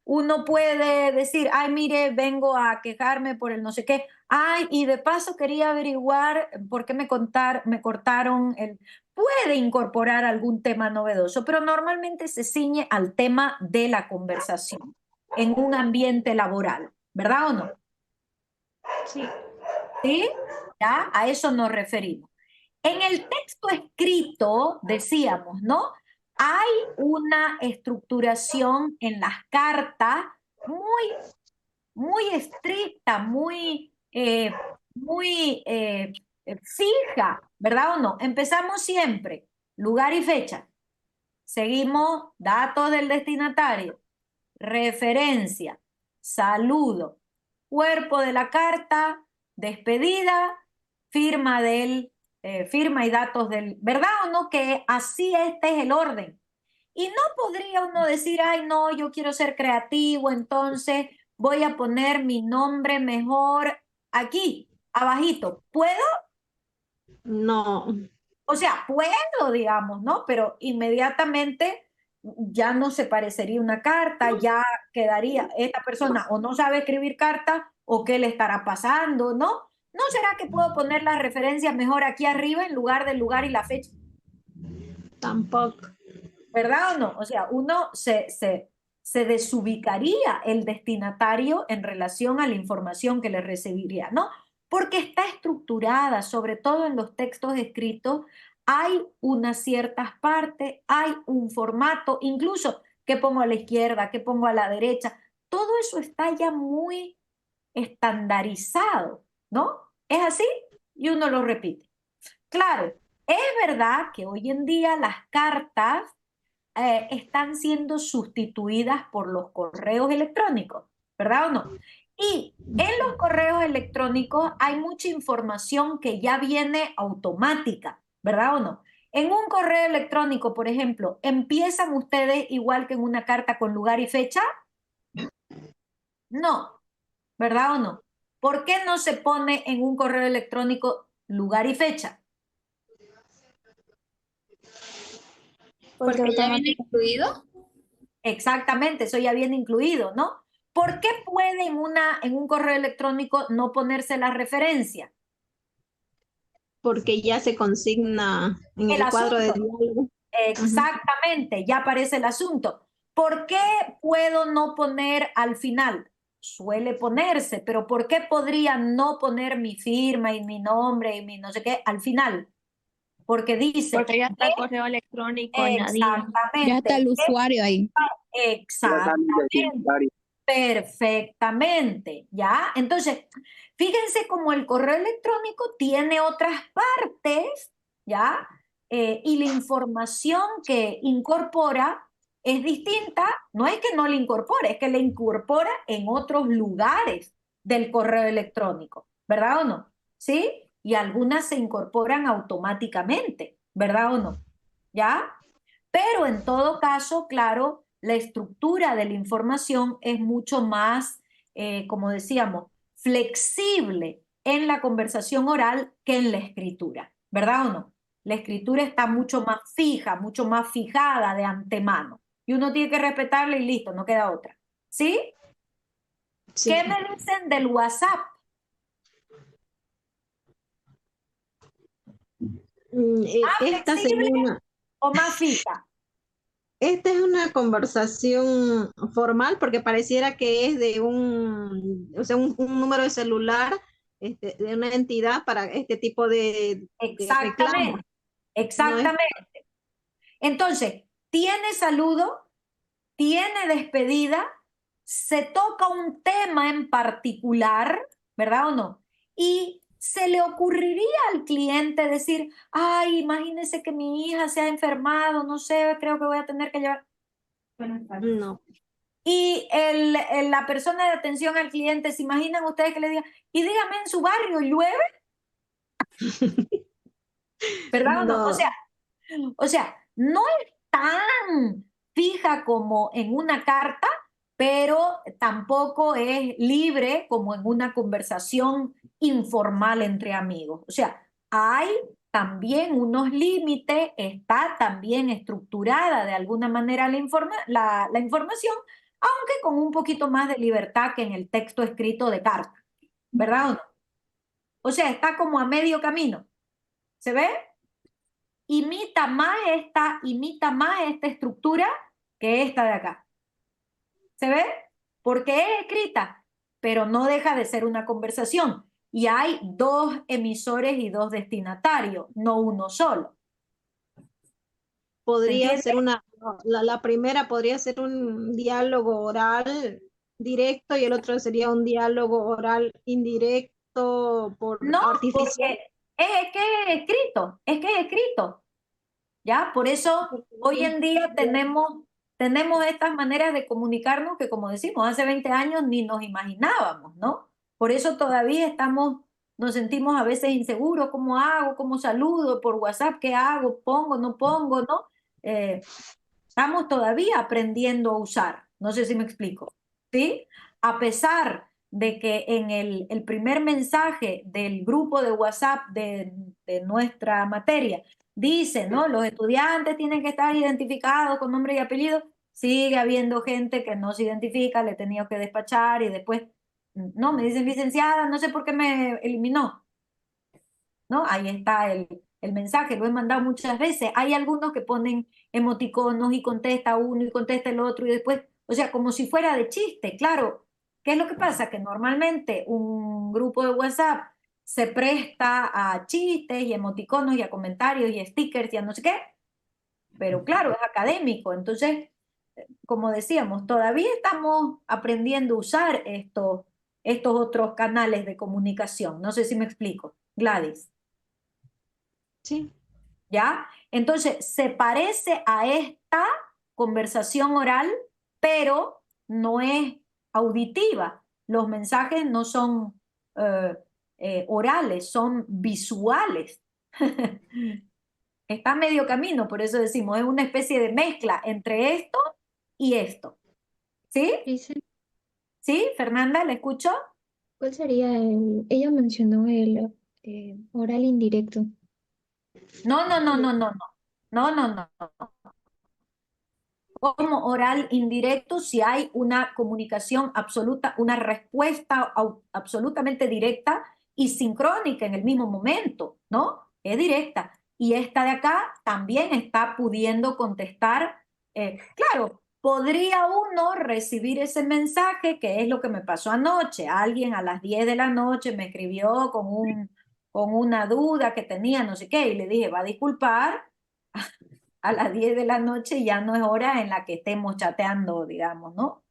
uno puede decir, ay, mire, vengo a quejarme por el no sé qué, ay, y de paso quería averiguar por qué me cortaron el... Puede incorporar algún tema novedoso, pero normalmente se ciñe al tema de la conversación en un ambiente laboral, ¿verdad o no? Sí. ¿Sí? ¿Ya? A eso nos referimos. En el texto escrito, decíamos, ¿no? Hay una estructuración en las cartas muy estricta, muy fija, ¿verdad o no? Empezamos siempre, lugar y fecha, Seguimos, datos del destinatario, referencia, saludo, cuerpo de la carta, despedida, firma firma y datos del, ¿verdad o no? Que así este es el orden. Y no podría uno decir, ay, no, yo quiero ser creativo, entonces voy a poner mi nombre mejor aquí, abajito. ¿Puedo? No, O sea, puedo, digamos, ¿no? Pero inmediatamente ya no se parecería una carta, ya quedaría, esta persona o no sabe escribir carta o qué le estará pasando, ¿no? ¿No será que puedo poner las referencias mejor aquí arriba en lugar del lugar y la fecha? tampoco. ¿Verdad o no? O sea, uno se desubicaría el destinatario en relación a la información que le recibiría, ¿no? Porque está estructurada, sobre todo en los textos escritos, hay unas ciertas partes, hay un formato, incluso qué pongo a la izquierda, qué pongo a la derecha, todo eso está ya muy estandarizado, ¿no? ¿Es así? Y uno lo repite. Claro, es verdad que hoy en día las cartas están siendo sustituidas por los correos electrónicos, ¿verdad o no? Y en los correos electrónicos hay mucha información que ya viene automática, ¿verdad o no? En un correo electrónico, por ejemplo, ¿empiezan ustedes igual que en una carta con lugar y fecha? No, ¿verdad o no? ¿Por qué no se pone en un correo electrónico lugar y fecha? Porque ya viene incluido. Exactamente, eso ya viene incluido, ¿no? ¿Por qué puede en un correo electrónico no ponerse la referencia? Porque ya se consigna en El el cuadro de asunto. diálogo. Exactamente, ya aparece el asunto. ¿Por qué puedo no poner al final? Suele ponerse, pero ¿por qué podría no poner mi firma y mi nombre y mi no sé qué al final? Porque dice, Porque ya está el correo electrónico añadido. Ya está exactamente, el usuario ahí. exactamente. Perfectamente, ¿ya? Entonces, fíjense cómo el correo electrónico tiene otras partes, ¿ya? Y la información que incorpora es distinta, no es que no la incorpore, es que la incorpora en otros lugares del correo electrónico, ¿verdad o no? ¿Sí? Y algunas se incorporan automáticamente, ¿verdad o no? ¿Ya? Pero en todo caso, claro, la estructura de la información es mucho más, como decíamos, flexible en la conversación oral que en la escritura, ¿verdad o no? La escritura está mucho más fija, mucho más fijada de antemano. Y uno tiene que respetarla y listo, no queda otra. ¿Sí? Sí. ¿Qué me dicen del WhatsApp? Esta sería ¿Flexible o más fija? esta es una conversación formal porque pareciera que es de o sea, un número de celular de una entidad para este tipo de reclamo. Exactamente, exactamente. Entonces, tiene saludo, tiene despedida, se toca un tema en particular, ¿verdad o no? Y se le ocurriría al cliente decir, ay, imagínese que mi hija se ha enfermado, no sé, creo que voy a tener que llevar. No, Y la persona de atención al cliente, ¿se imaginan ustedes que le diga, y dígame en su barrio, ¿llueve? ¿Verdad o no? no, O sea, no es tan fija como en una carta, pero tampoco es libre como en una conversación informal entre amigos. O sea, hay también unos límites, está también estructurada de alguna manera la información, aunque con un poquito más de libertad que en el texto escrito de carta, ¿verdad o no? O sea, está como a medio camino. ¿Se ve? Imita más esta estructura que esta de acá. ¿Se ve? Porque es escrita, pero no deja de ser una conversación. Y hay dos emisores y dos destinatarios, no uno solo. podría ¿Entiende? ser la primera podría ser un diálogo oral directo y el otro sería un diálogo oral indirecto por No, artificial. porque es que es escrito, es que es escrito. ¿ya? Por eso hoy en día tenemos estas maneras de comunicarnos que, como decimos, hace 20 años ni nos imaginábamos, ¿no? Por eso todavía nos sentimos a veces inseguros, ¿cómo hago? ¿Cómo saludo? ¿Por WhatsApp qué hago? ¿Pongo? ¿No pongo? ¿No? Estamos todavía aprendiendo a usar, no sé si me explico, ¿sí? A pesar de que en el primer mensaje del grupo de WhatsApp de nuestra materia dice, ¿no? Los estudiantes tienen que estar identificados con nombre y apellido, sigue habiendo gente que no se identifica, le he tenido que despachar y después, no, me dicen licenciada, no sé por qué me eliminó, ¿no? Ahí está el mensaje, lo he mandado muchas veces. Hay algunos que ponen emoticonos y contesta uno y contesta el otro y después, o sea, como si fuera de chiste, claro. ¿Qué es lo que pasa? Que normalmente un grupo de WhatsApp se presta a chistes y emoticonos y a comentarios y a stickers y a no sé qué, pero claro, es académico. Entonces, como decíamos, todavía estamos aprendiendo a usar estos otros canales de comunicación. No sé si me explico. Gladys. Sí. ¿Ya? Entonces, se parece a esta conversación oral, pero no es auditiva. Los mensajes no son orales, son visuales. Está a medio camino, por eso decimos, es una especie de mezcla entre esto y esto. ¿Sí? Dice, ¿Sí? Fernanda, ¿la escucho? ¿cuál sería ella mencionó el oral indirecto? No, no, no, no, no, no. No, no, no. Como oral indirecto si hay una comunicación absoluta, una respuesta absolutamente directa y sincrónica en el mismo momento, ¿no? Es directa. Y esta de acá también está pudiendo contestar. Claro, podría uno recibir ese mensaje, que es lo que me pasó anoche. Alguien a las 10 de la noche me escribió con una duda que tenía, no sé qué, y le dije, va a disculpar, a las 10 de la noche ya no es hora en la que estemos chateando, digamos, ¿no?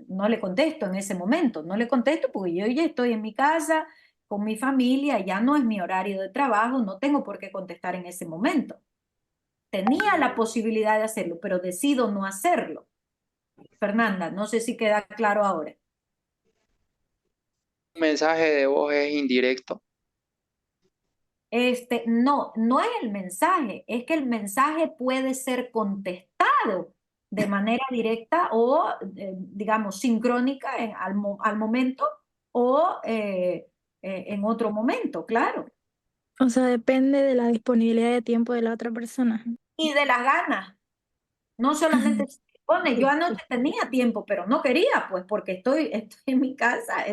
No le contesto en ese momento, no le contesto porque yo ya estoy en mi casa con mi familia, ya no es mi horario de trabajo, no tengo por qué contestar en ese momento. Tenía la posibilidad de hacerlo, pero decido no hacerlo. Fernanda, no sé si queda claro ahora. Un mensaje de voz es indirecto. No, no es el mensaje, es que el mensaje puede ser contestado de manera directa o, digamos, sincrónica al momento o en otro momento, claro. O sea, depende de la disponibilidad de tiempo de la otra persona. Y de las ganas. No solamente se pone, yo anoche tenía tiempo, pero no quería, pues, porque estoy en mi casa,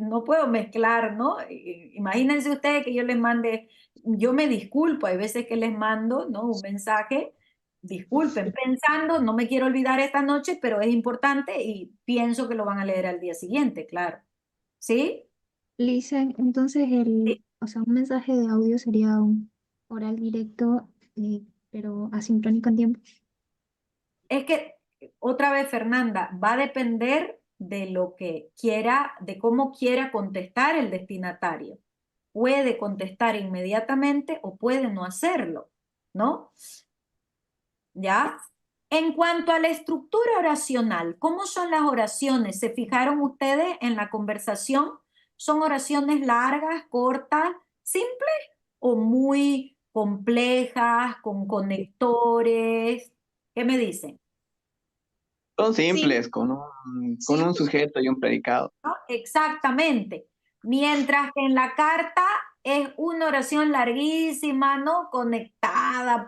no puedo mezclar, ¿no? Imagínense ustedes que yo les mande, yo me disculpo, hay veces que les mando, ¿no? Un mensaje, disculpen, pensando, no me quiero olvidar esta noche, pero es importante y pienso que lo van a leer al día siguiente, claro. ¿Sí? Lisa, entonces Sí. o sea, un mensaje de audio sería un oral directo, pero asincrónico en tiempo. Es que, otra vez, Fernanda, va a depender de lo que quiera, de cómo quiera contestar el destinatario. Puede contestar inmediatamente o puede no hacerlo, ¿no? ¿Ya? En cuanto a la estructura oracional, ¿cómo son las oraciones? ¿Se fijaron ustedes en la conversación? ¿Son oraciones largas, cortas, simples o muy complejas, con conectores? ¿Qué me dicen? Son Sí, simples, con un sí. sujeto y un predicado. ¿No? Exactamente. Mientras que en la carta es una oración larguísima, ¿no? Conectada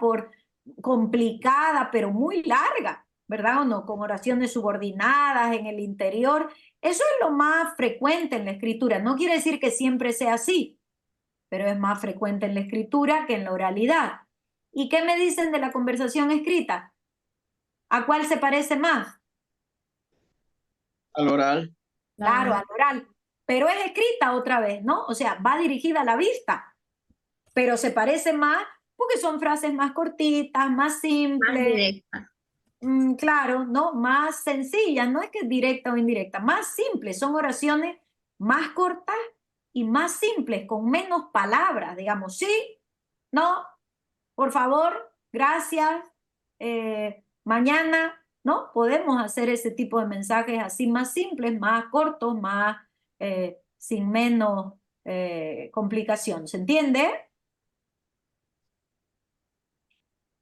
complicada, pero muy larga, ¿verdad o no? Con oraciones subordinadas en el interior. Eso es lo más frecuente en la escritura. No quiere decir que siempre sea así, pero es más frecuente en la escritura que en la oralidad. ¿Y qué me dicen de la conversación escrita? ¿A cuál se parece más? Al oral. Claro, al oral, pero es escrita otra vez, ¿no? O sea, va dirigida a la vista, pero se parece más porque son frases más cortitas, más Más simples, directa. claro, ¿no? Más sencillas, no es que directa o indirecta, más simples, son oraciones más cortas y más simples, con menos palabras, digamos, sí, no, por favor, gracias, mañana, ¿no? Podemos hacer ese tipo de mensajes así más simples, más cortos, más sin menos complicación. ¿Se entiende?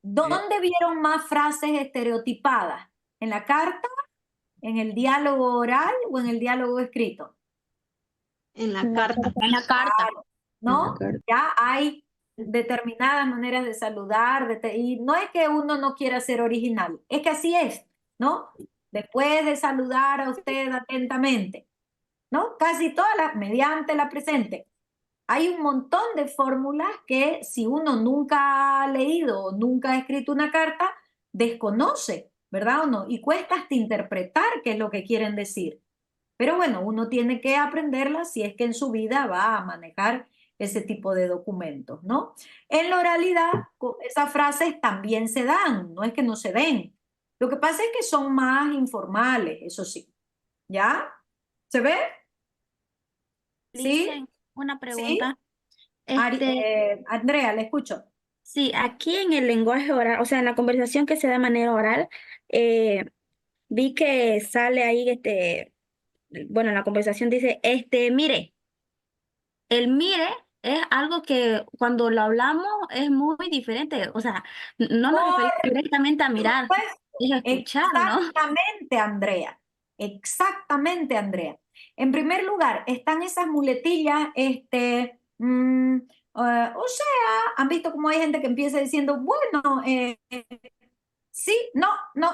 ¿Dónde vieron más frases estereotipadas? ¿En la carta, en el diálogo oral o en el diálogo escrito? En la carta. En la carta. ¿No? Ya hay determinadas maneras de saludar, y no es que uno no quiera ser original, es que así es, ¿no? Después de saludar a usted atentamente, ¿no? Casi todas las, mediante la presente. Hay un montón de fórmulas que si uno nunca ha leído o nunca ha escrito una carta, desconoce, ¿verdad o no? Y cuesta hasta interpretar qué es lo que quieren decir. Pero bueno, uno tiene que aprenderlas si es que en su vida va a manejar ese tipo de documentos, ¿no? En la oralidad, esas frases también se dan, no es que no se den. Lo que pasa es que son más informales, eso sí. ¿Ya? ¿Se ve? ¿Sí? Licen, una ¿Sí? pregunta. Andrea, le escucho. Sí, aquí en el lenguaje oral, o sea, en la conversación que se da de manera oral, vi que sale ahí, bueno, en la conversación dice, mire, el mire es algo que cuando lo hablamos es muy diferente, o sea, no nos referimos directamente a mirar, Pues, es escuchar, ¿no? exactamente, Andrea. Exactamente, Andrea. En primer lugar, están esas muletillas, o sea, han visto cómo hay gente que empieza diciendo, bueno, sí, no, no,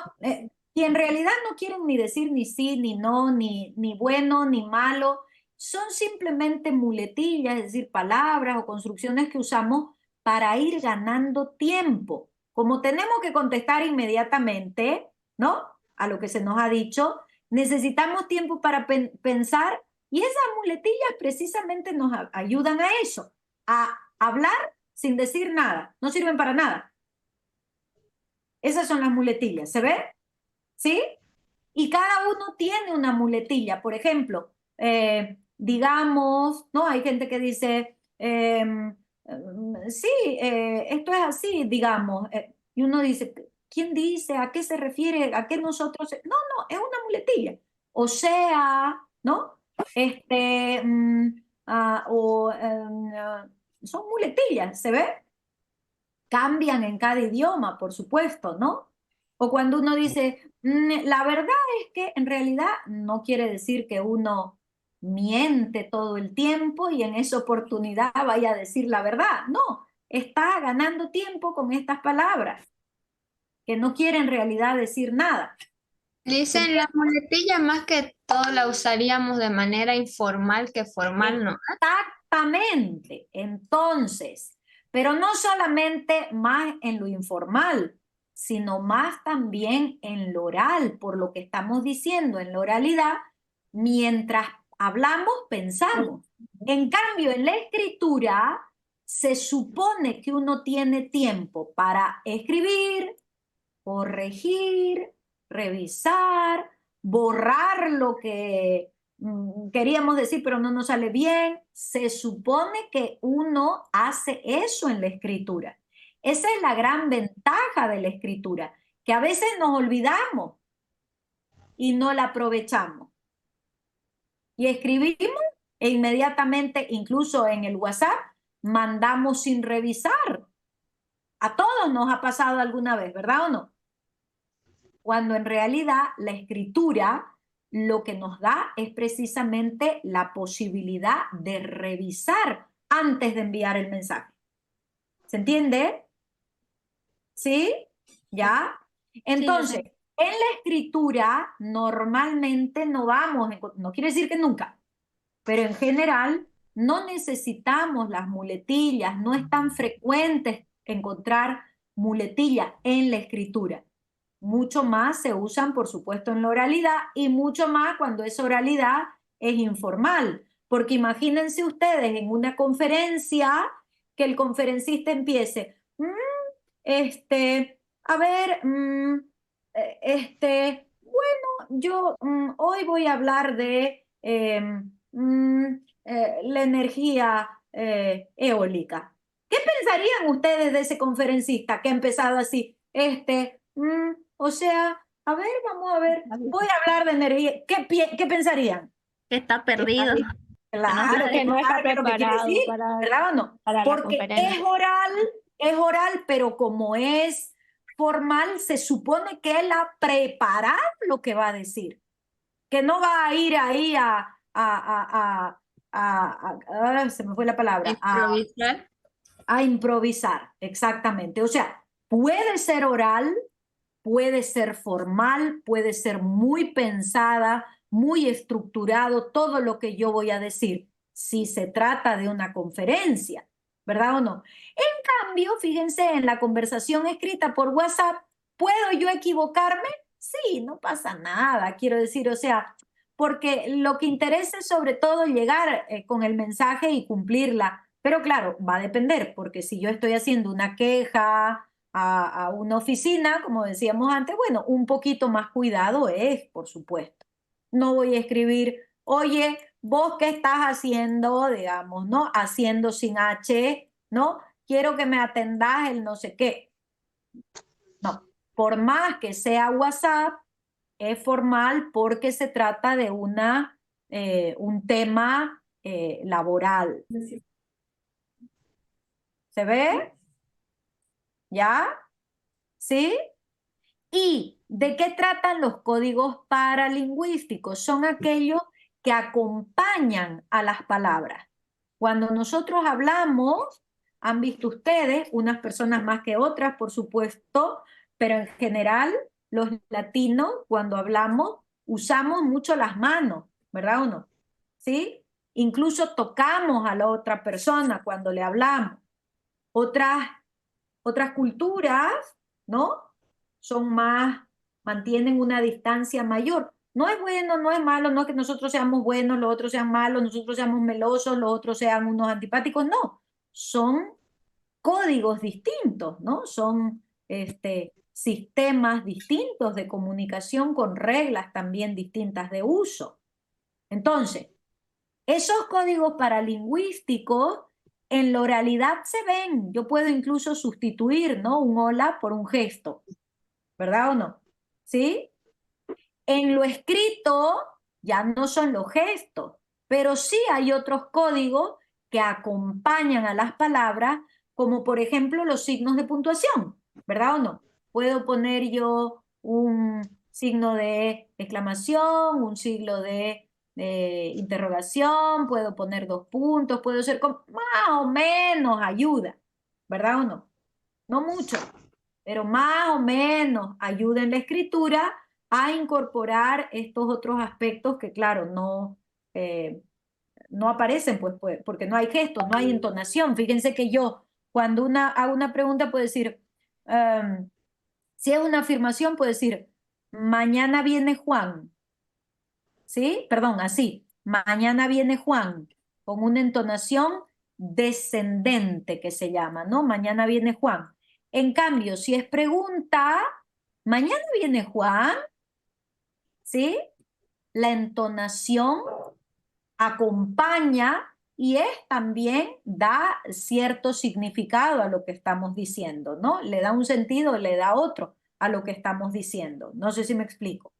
y en realidad no quieren ni decir ni sí, ni no, ni bueno, ni malo. Son simplemente muletillas, es decir, palabras o construcciones que usamos para ir ganando tiempo. Como tenemos que contestar inmediatamente, ¿no? A lo que se nos ha dicho, necesitamos tiempo para pensar y esas muletillas precisamente nos ayudan a eso, a hablar sin decir nada. No sirven para nada. Esas son las muletillas, ¿se ve? ¿Sí? Y cada uno tiene una muletilla. Por ejemplo, digamos, ¿no? Hay gente que dice, sí, esto es así, digamos. Y uno dice, ¿quién dice? ¿A qué se refiere? ¿A qué nosotros? No, no, es una muletilla. O sea, ¿no? Son muletillas, ¿se ve? Cambian en cada idioma, por supuesto, ¿no? O cuando uno dice, la verdad es que en realidad no quiere decir que uno miente todo el tiempo y en esa oportunidad vaya a decir la verdad. No, está ganando tiempo con estas palabras, que no quiere en realidad decir nada. Dicen la muletilla más que todo la usaríamos de manera informal que formal, ¿no? Exactamente. Entonces, pero no solamente más en lo informal, sino más también en lo oral, por lo que estamos diciendo en la oralidad, mientras hablamos, pensamos. En cambio, en la escritura se supone que uno tiene tiempo para escribir, corregir, revisar, borrar lo que queríamos decir pero no nos sale bien. Se supone que uno hace eso en la escritura. Esa es la gran ventaja de la escritura, que a veces nos olvidamos y no la aprovechamos. Y escribimos e inmediatamente, incluso en el WhatsApp, mandamos sin revisar. A todos nos ha pasado alguna vez, ¿verdad o no? Cuando en realidad la escritura lo que nos da es precisamente la posibilidad de revisar antes de enviar el mensaje. ¿Se entiende? ¿Sí? ¿Ya? Entonces, Sí, en la escritura normalmente no vamos, no quiere decir que nunca, pero en general no necesitamos las muletillas, no es tan frecuente encontrar muletillas en la escritura. Mucho más se usan, por supuesto, en la oralidad y mucho más cuando esa oralidad es informal. Porque imagínense ustedes en una conferencia que el conferencista empiece, a ver, bueno, yo hoy voy a hablar de la energía eólica. ¿Qué pensarían ustedes de ese conferencista que ha empezado así? O sea, a ver, vamos a ver, voy a hablar de energía. ¿Qué pensarían? Que está perdido. Claro, que no está claro, es lo que quiere preparado decir, para ¿verdad o no? la Porque conferencia. es oral, pero como es formal, se supone que él ha preparado lo que va a decir. Que no va a ir ahí se me fue la palabra, Improvisar. a improvisar, exactamente. O sea, puede ser oral, puede ser formal, puede ser muy pensada, muy estructurado, todo lo que yo voy a decir, si se trata de una conferencia, ¿verdad o no? En cambio, fíjense, en la conversación escrita por WhatsApp, ¿puedo yo equivocarme? Sí, no pasa nada, quiero decir, o sea, porque lo que interesa es sobre todo llegar con el mensaje y cumplirla. Pero claro, va a depender, porque si yo estoy haciendo una queja a una oficina, como decíamos antes, bueno, un poquito más cuidado es, por supuesto. No voy a escribir, oye, vos qué estás haciendo, digamos, ¿no? Haciendo sin H, ¿no? Quiero que me atendas el no sé qué. No, por más que sea WhatsApp, es formal porque se trata de un tema laboral. ¿Se ve? ¿Ya? ¿Sí? ¿Y de qué tratan los códigos paralingüísticos? Son aquellos que acompañan a las palabras. Cuando nosotros hablamos, han visto ustedes, unas personas más que otras, por supuesto, pero en general los latinos, cuando hablamos, usamos mucho las manos, ¿verdad o no? ¿Sí? Incluso tocamos a la otra persona cuando le hablamos. Otras culturas, ¿no? Mantienen una distancia mayor. No es bueno, no es malo, no es que nosotros seamos buenos, los otros sean malos, nosotros seamos melosos, los otros sean unos antipáticos, no. Son códigos distintos, ¿no? Son sistemas distintos de comunicación con reglas también distintas de uso. Entonces, esos códigos paralingüísticos en la oralidad se ven. Yo puedo incluso sustituir, ¿no? Un hola por un gesto, ¿verdad o no? ¿Sí? En lo escrito ya no son los gestos, pero sí hay otros códigos que acompañan a las palabras, como por ejemplo los signos de puntuación, ¿verdad o no? Puedo poner yo un signo de exclamación, un signo de interrogación, puedo poner 2 puntos, puedo ser más o menos ayuda, ¿verdad o no? No mucho, pero más o menos ayuda en la escritura a incorporar estos otros aspectos que, claro, no aparecen, pues, porque no hay gestos, no hay entonación. Fíjense que yo, cuando hago una pregunta, puedo decir, si es una afirmación, puedo decir, mañana viene Juan. ¿Sí? Perdón, así. Mañana viene Juan, con una entonación descendente que se llama, ¿no? Mañana viene Juan. En cambio, si es pregunta, mañana viene Juan, ¿sí? La entonación acompaña y también da cierto significado a lo que estamos diciendo, ¿no? Le da un sentido, le da otro a lo que estamos diciendo. No sé si me explico.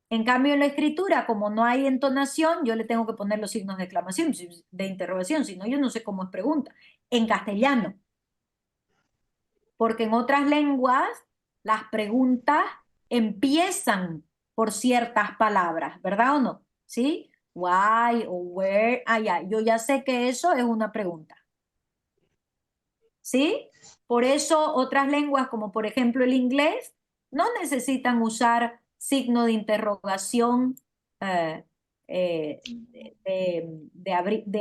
En cambio, en la escritura, como no hay entonación, yo le tengo que poner los signos de exclamación, de interrogación, si no, yo no sé cómo es pregunta. En castellano. Porque en otras lenguas, las preguntas empiezan por ciertas palabras, ¿verdad o no? ¿Sí? Why o where. Ya, yo ya sé que eso es una pregunta. ¿Sí? Por eso otras lenguas, como por ejemplo el inglés, no necesitan usar signo de interrogación de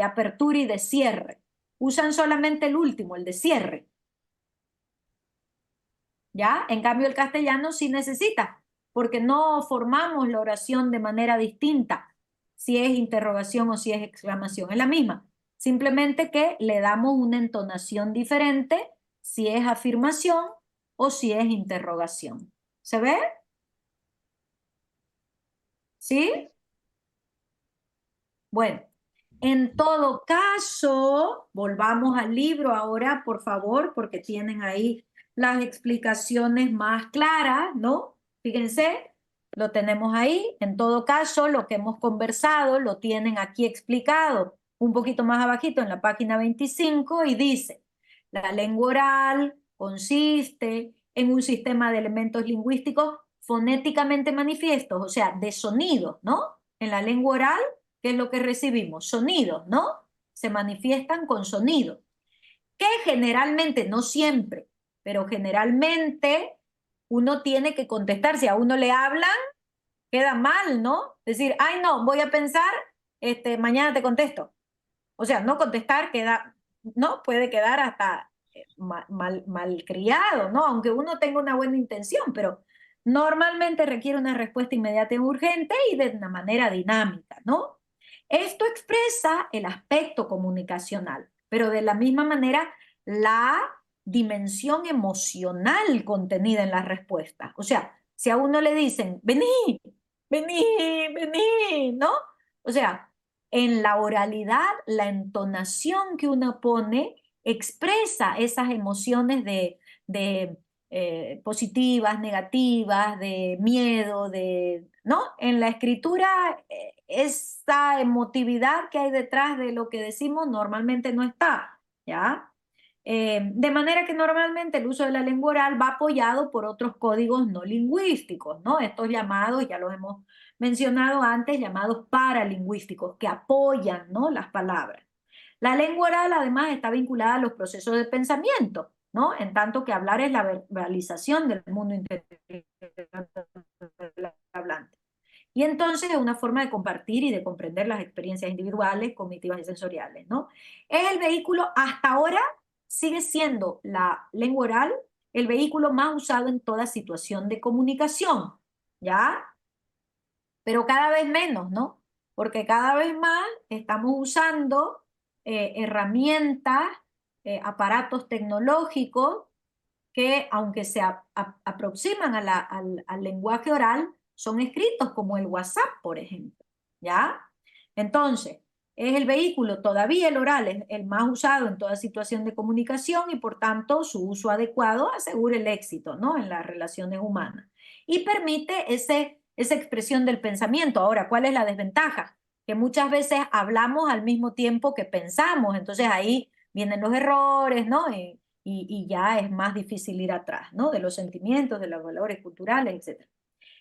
apertura y de cierre. Usan solamente el último, el de cierre. ¿Ya? En cambio el castellano sí necesita, porque no formamos la oración de manera distinta, si es interrogación o si es exclamación, es la misma. Simplemente que le damos una entonación diferente si es afirmación o si es interrogación. ¿Se ve? ¿Sí? Bueno, En todo caso, volvamos al libro ahora, por favor, porque tienen ahí las explicaciones más claras, ¿no? Fíjense, lo tenemos ahí. En todo caso, lo que hemos conversado lo tienen aquí explicado un poquito más abajito en la página 25 y dice, la lengua oral consiste en un sistema de elementos lingüísticos fonéticamente manifiestos, o sea, de sonidos, ¿no? En la lengua oral, ¿qué es lo que recibimos? Sonidos, ¿no? Se manifiestan con sonidos, que generalmente, no siempre, pero generalmente uno tiene que contestar. Si a uno le hablan, queda mal, ¿no? Decir, ay, no, voy a pensar, mañana te contesto. O sea, no contestar queda, ¿no? Puede quedar hasta malcriado, ¿no? Aunque uno tenga una buena intención, pero normalmente requiere una respuesta inmediata y urgente y de una manera dinámica, ¿no? Esto expresa el aspecto comunicacional, pero de la misma manera la dimensión emocional contenida en la respuesta. O sea, si a uno le dicen, vení, vení, vení, ¿no? O sea, en la oralidad, la entonación que uno pone expresa esas emociones de positivas, negativas, de miedo, ¿no? En la escritura, esa emotividad que hay detrás de lo que decimos normalmente no está, ¿ya? De manera que normalmente el uso de la lengua oral va apoyado por otros códigos no lingüísticos, ¿no? Estos llamados, ya los hemos mencionado antes, llamados paralingüísticos, que apoyan, ¿no?, las palabras. La lengua oral además está vinculada a los procesos de pensamiento, ¿no? En tanto que hablar es la verbalización del mundo interior del hablante. Y entonces es una forma de compartir y de comprender las experiencias individuales, cognitivas y sensoriales, ¿no? Es el vehículo, hasta ahora sigue siendo la lengua oral el vehículo más usado en toda situación de comunicación, ¿ya? Pero cada vez menos, ¿no? Porque cada vez más estamos usando herramientas, aparatos tecnológicos que, aunque se aproximan al lenguaje oral, son escritos como el WhatsApp, por ejemplo, ¿ya? Entonces, es el vehículo, todavía el oral es el más usado en toda situación de comunicación y por tanto su uso adecuado asegura el éxito, ¿no?, en las relaciones humanas y permite esa expresión del pensamiento. Ahora, ¿cuál es la desventaja? Que muchas veces hablamos al mismo tiempo que pensamos, entonces ahí vienen los errores, ¿no? Y ya es más difícil ir atrás, ¿no?, de los sentimientos, de los valores culturales, etc.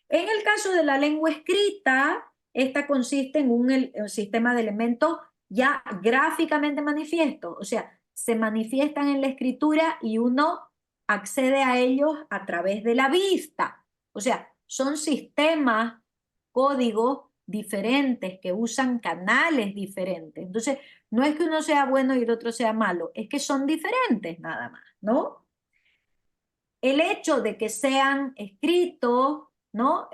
En el caso de la lengua escrita, esta consiste en un sistema de elementos ya gráficamente manifiestos, o sea, se manifiestan en la escritura y uno accede a ellos a través de la vista. O sea, son sistemas, códigos diferentes que usan canales diferentes. Entonces, no es que uno sea bueno y el otro sea malo, es que son diferentes nada más, ¿no? El hecho de que sean escritos, ¿no?,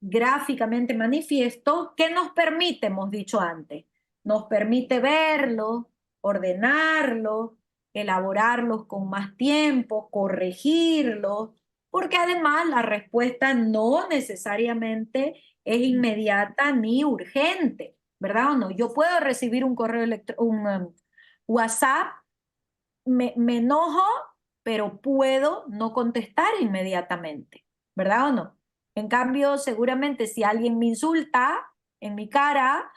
gráficamente manifiestos, ¿qué nos permite? Hemos dicho antes, nos permite verlos, ordenarlos, elaborarlos con más tiempo, corregirlos, porque además la respuesta no necesariamente es inmediata ni urgente, ¿verdad o no? Yo puedo recibir un correo un WhatsApp, me enojo, pero puedo no contestar inmediatamente, ¿verdad o no? En cambio, seguramente si alguien me insulta en mi cara,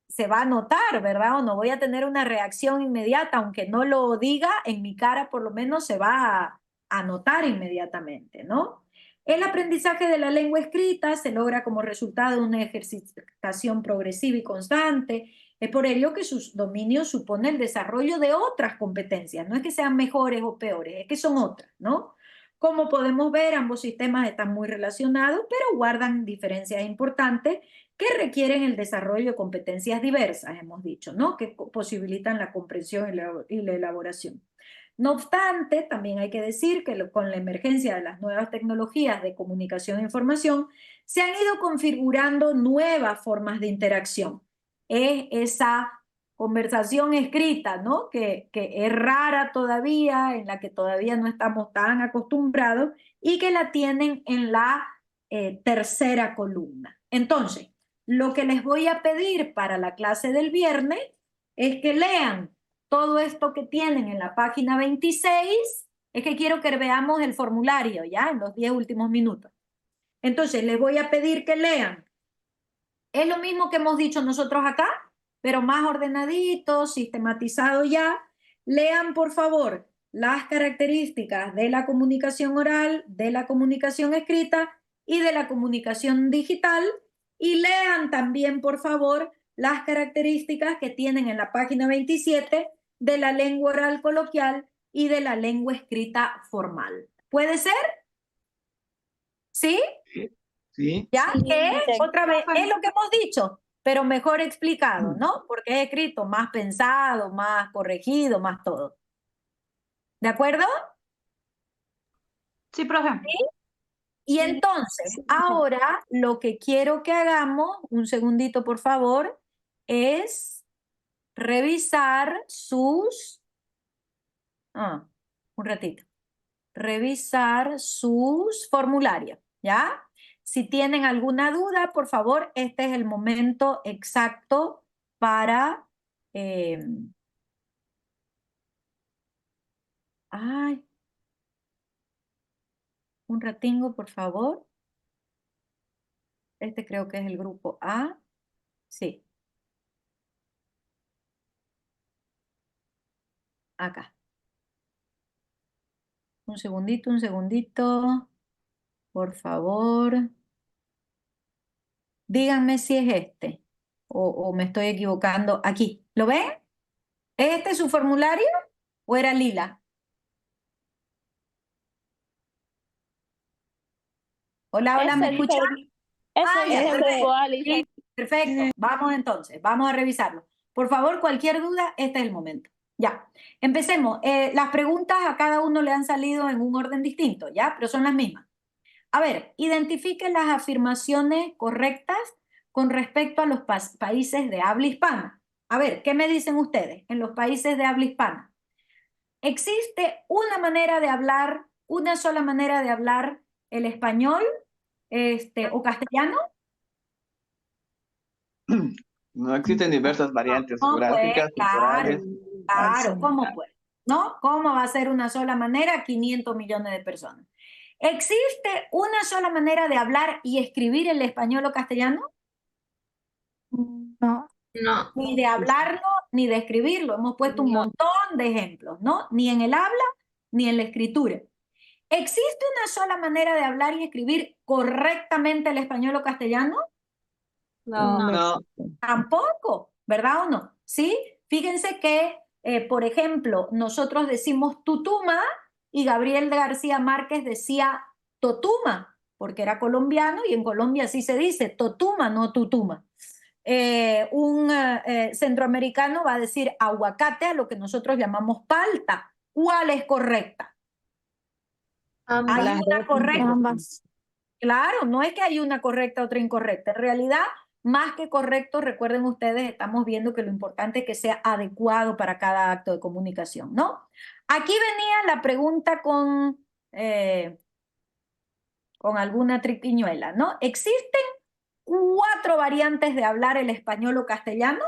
se va a notar, ¿verdad o no? Voy a tener una reacción inmediata, aunque no lo diga, en mi cara por lo menos se va a notar inmediatamente, ¿no? El aprendizaje de la lengua escrita se logra como resultado de una ejercitación progresiva y constante. Es por ello que sus dominios suponen el desarrollo de otras competencias. No es que sean mejores o peores, es que son otras, ¿no? Como podemos ver, ambos sistemas están muy relacionados, pero guardan diferencias importantes que requieren el desarrollo de competencias diversas, hemos dicho, ¿no?, que posibilitan la comprensión y la elaboración. No obstante, también hay que decir que con la emergencia de las nuevas tecnologías de comunicación e información, se han ido configurando nuevas formas de interacción. Es esa conversación escrita, ¿no?, que es rara todavía, en la que todavía no estamos tan acostumbrados y que la tienen en la tercera columna. Entonces, lo que les voy a pedir para la clase del viernes es que lean todo esto que tienen en la página 26. Es que quiero que veamos el formulario ya en los 10 últimos minutos. Entonces, les voy a pedir que lean. Es lo mismo que hemos dicho nosotros acá, pero más ordenadito, sistematizado ya. Lean, por favor, las características de la comunicación oral, de la comunicación escrita y de la comunicación digital. Y lean también, por favor, las características que tienen en la página 27 de la lengua oral coloquial y de la lengua escrita formal. ¿Puede ser? ¿Sí? Sí. ¿Ya? Sí, Que dice. otra vez, es lo que hemos dicho, pero mejor explicado, ¿no? Porque es escrito más pensado, más corregido, más todo. ¿De acuerdo? Sí, profe. Y entonces, ahora lo que quiero que hagamos, un segundito por favor, es revisar sus... un ratito. Revisar sus formularios, ¿ya? Si tienen alguna duda, por favor, este es el momento exacto para... ay, un ratingo, por favor. Este creo que es el grupo A. Sí. Acá. Un segundito. Por favor. Díganme si es este o me estoy equivocando. Aquí. ¿Lo ven? ¿Es este su formulario o era lila? Hola, hola, ¿me escuchan? Ah, ya, Es el perfecto. grupo A, Lisa. Sí, perfecto. Vamos entonces, vamos a revisarlo. Por favor, cualquier duda, este es el momento. Ya, empecemos. Las preguntas a cada uno le han salido en un orden distinto, ¿ya? Pero son las mismas. A ver, identifiquen las afirmaciones correctas con respecto a los países de habla hispana. A ver, ¿qué me dicen ustedes en los países de habla hispana? ¿Existe una manera de hablar, una sola manera de hablar el español o castellano? No existen diversas variantes No, pues, geográficas, claro, culturales. claro, ¿cómo pues? ¿No? ¿Cómo va a ser una sola manera? 500 millones de personas. ¿Existe una sola manera de hablar y escribir el español o castellano? No. No. Ni de hablarlo, ni de escribirlo. Hemos puesto un montón de ejemplos, ¿no? Ni en el habla, ni en la escritura. ¿Existe una sola manera de hablar y escribir correctamente el español o castellano? No. Tampoco, ¿verdad o no? ¿Sí? Fíjense que, por ejemplo, nosotros decimos tutuma y Gabriel García Márquez decía totuma, porque era colombiano y en Colombia sí se dice totuma, no tutuma. Un centroamericano va a decir aguacate a lo que nosotros llamamos palta. ¿Cuál es correcta? Hay una correcta. Ambas. Claro, no es que hay una correcta, otra incorrecta. En realidad, más que correcto, recuerden ustedes, estamos viendo que lo importante es que sea adecuado para cada acto de comunicación, ¿no? Aquí venía la pregunta con alguna triquiñuela, ¿no? ¿Existen 4 variantes de hablar el español o castellano?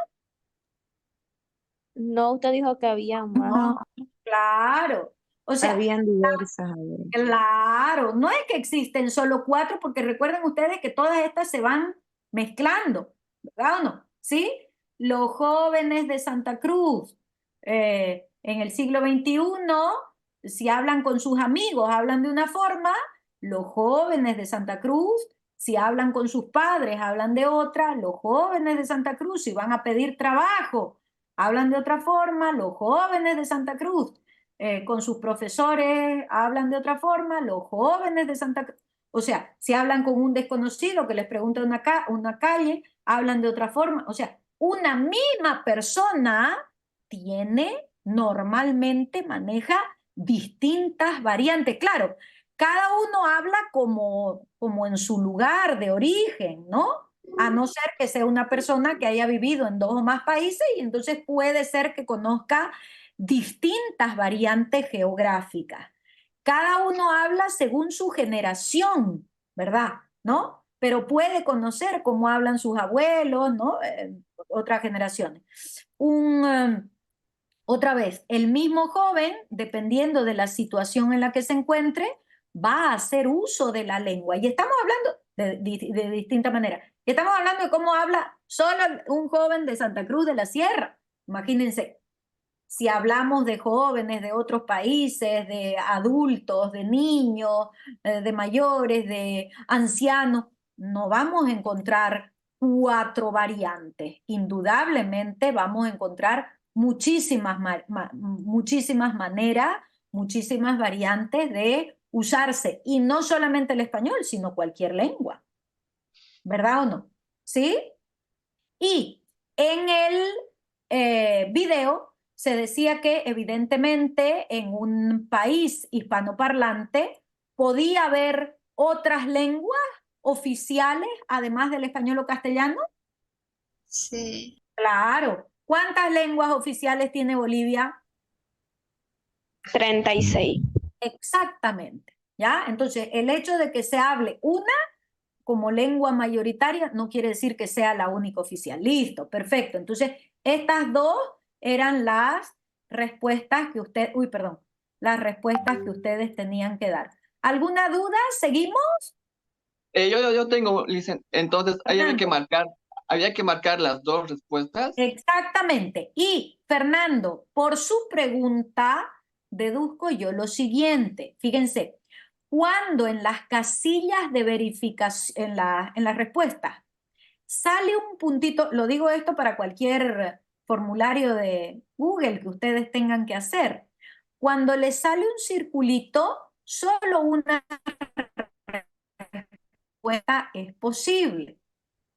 No, usted dijo que había más. No. Claro. O sea, Habían diversas. claro, no es que existen solo 4, porque recuerden ustedes que todas estas se van mezclando, ¿verdad o no? ¿Sí? Los jóvenes de Santa Cruz en el siglo XXI, si hablan con sus amigos, hablan de una forma, los jóvenes de Santa Cruz, si hablan con sus padres, hablan de otra, los jóvenes de Santa Cruz, si van a pedir trabajo, hablan de otra forma, los jóvenes de Santa Cruz con sus profesores hablan de otra forma, los jóvenes de Santa Cruz, o sea, si hablan con un desconocido que les pregunta una calle, hablan de otra forma, o sea, una misma persona normalmente maneja distintas variantes, claro, cada uno habla como en su lugar de origen, ¿no? A no ser que sea una persona que haya vivido en 2 o más países y entonces puede ser que conozca distintas variantes geográficas. Cada uno habla según su generación, ¿verdad? ¿No? pero puede conocer cómo hablan sus abuelos, ¿no? Otras generaciones. Otra vez, el mismo joven, dependiendo de la situación en la que se encuentre, va a hacer uso de la lengua. Y estamos hablando de distinta manera. Y estamos hablando de cómo habla solo un joven de Santa Cruz de la Sierra. Imagínense, si hablamos de jóvenes de otros países, de adultos, de niños, de mayores, de ancianos, no vamos a encontrar 4 variantes. Indudablemente vamos a encontrar muchísimas maneras, muchísimas variantes de usarse. Y no solamente el español, sino cualquier lengua. ¿Verdad o no? ¿Sí? Y en el video se decía que evidentemente en un país hispanoparlante podía haber otras lenguas oficiales además del español o castellano. Sí. Claro. ¿Cuántas lenguas oficiales tiene Bolivia? 36. Exactamente. ¿Ya? Entonces, el hecho de que se hable una como lengua mayoritaria no quiere decir que sea la única oficial. Listo, perfecto. Entonces, estas dos eran las respuestas que las respuestas que ustedes tenían que dar. ¿Alguna duda? ¿Seguimos? Yo tengo, Licen, entonces ahí había que marcar las 2 respuestas. Exactamente. Y Fernando, por su pregunta, deduzco yo lo siguiente. Fíjense, cuando en las casillas de verificación, en las respuestas, sale un puntito, lo digo esto para cualquier formulario de Google que ustedes tengan que hacer. Cuando les sale un circulito, solo una respuesta es posible,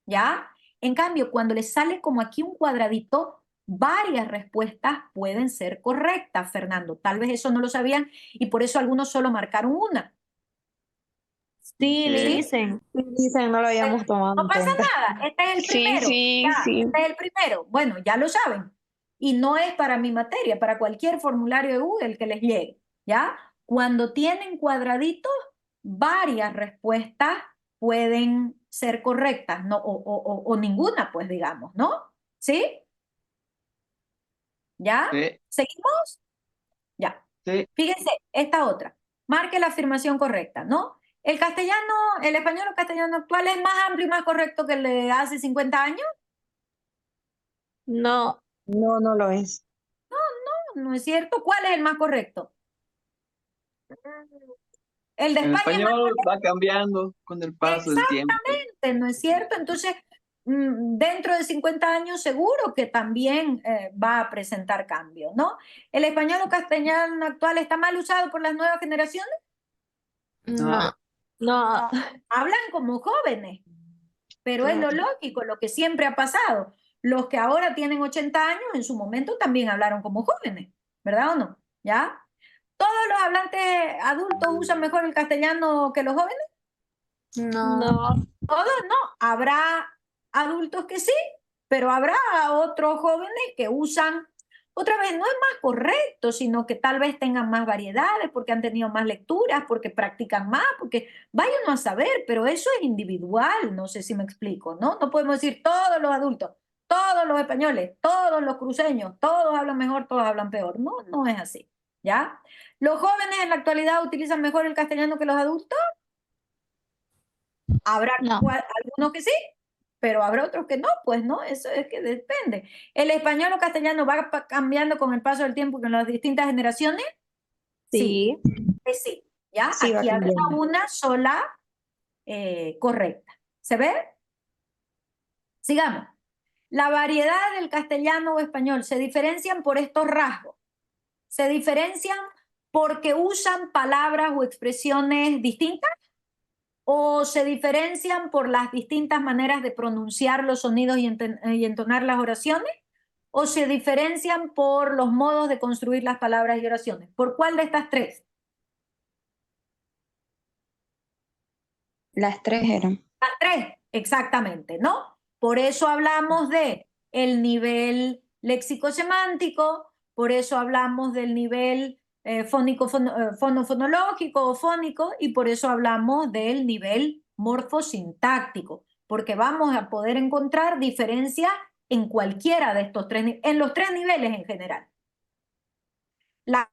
¿ya? En cambio, cuando les sale como aquí un cuadradito, varias respuestas pueden ser correctas, Fernando. Tal vez eso no lo sabían y por eso algunos solo marcaron una. Sí, le Sí. dicen. Dicen, no lo habíamos tomado No en pasa cuenta. nada, este es el Sí, primero. sí, Ya, sí. este es el primero. Bueno, ya lo saben. Y no es para mi materia, para cualquier formulario de Google que les llegue, ¿ya? Cuando tienen cuadraditos, varias respuestas pueden ser correctas, ¿no? O ninguna, pues digamos, ¿no? ¿Sí? ¿Ya? Sí, ¿Seguimos? Ya. sí. Fíjense, esta otra. Marque la afirmación correcta, ¿no? El español o castellano actual es más amplio y más correcto que el de hace 50 años. No, No, no lo es. No es cierto. ¿Cuál es el más correcto? El de El España es más español va cambiando con el paso del tiempo. Exactamente, ¿no es cierto? Entonces, dentro de 50 años seguro que también va a presentar cambios, ¿no? ¿El español o castellano actual está mal usado por las nuevas generaciones? No. no. Hablan como jóvenes, pero es lo lógico, lo que siempre ha pasado. Los que ahora tienen 80 años, en su momento también hablaron como jóvenes, ¿verdad o no? ¿Ya? ¿Todos los hablantes adultos usan mejor el castellano que los jóvenes? No. No. Todos no. Habrá adultos que sí, pero habrá otros jóvenes que usan, otra vez, no es más correcto, sino que tal vez tengan más variedades, porque han tenido más lecturas, porque practican más, porque vaya uno a saber, pero eso es individual, no sé si me explico, ¿no? No podemos decir todos los adultos, todos los españoles, todos los cruceños, todos hablan mejor, todos hablan peor. No, no es así, ¿ya? ¿Los jóvenes en la actualidad utilizan mejor el castellano que los adultos? Habrá algunos que sí, pero habrá otros que no, pues no, eso es que depende. ¿El español o castellano va cambiando con el paso del tiempo con las distintas generaciones? Sí. Sí, ¿ya? Sí, va Aquí había cambiando. una sola correcta. ¿Se ve? Sigamos. La variedad del castellano o español se diferencian por estos rasgos. Se diferencian porque usan palabras o expresiones distintas, o se diferencian por las distintas maneras de pronunciar los sonidos y entonar las oraciones, o se diferencian por los modos de construir las palabras y oraciones. ¿Por cuál de estas tres? Las 3 eran. Las tres, exactamente, ¿no? Por eso hablamos de el nivel léxico-semántico, por eso hablamos del nivel fonológico o fónico, y por eso hablamos del nivel morfosintáctico, porque vamos a poder encontrar diferencias en cualquiera de estos tres, en los tres niveles en general. La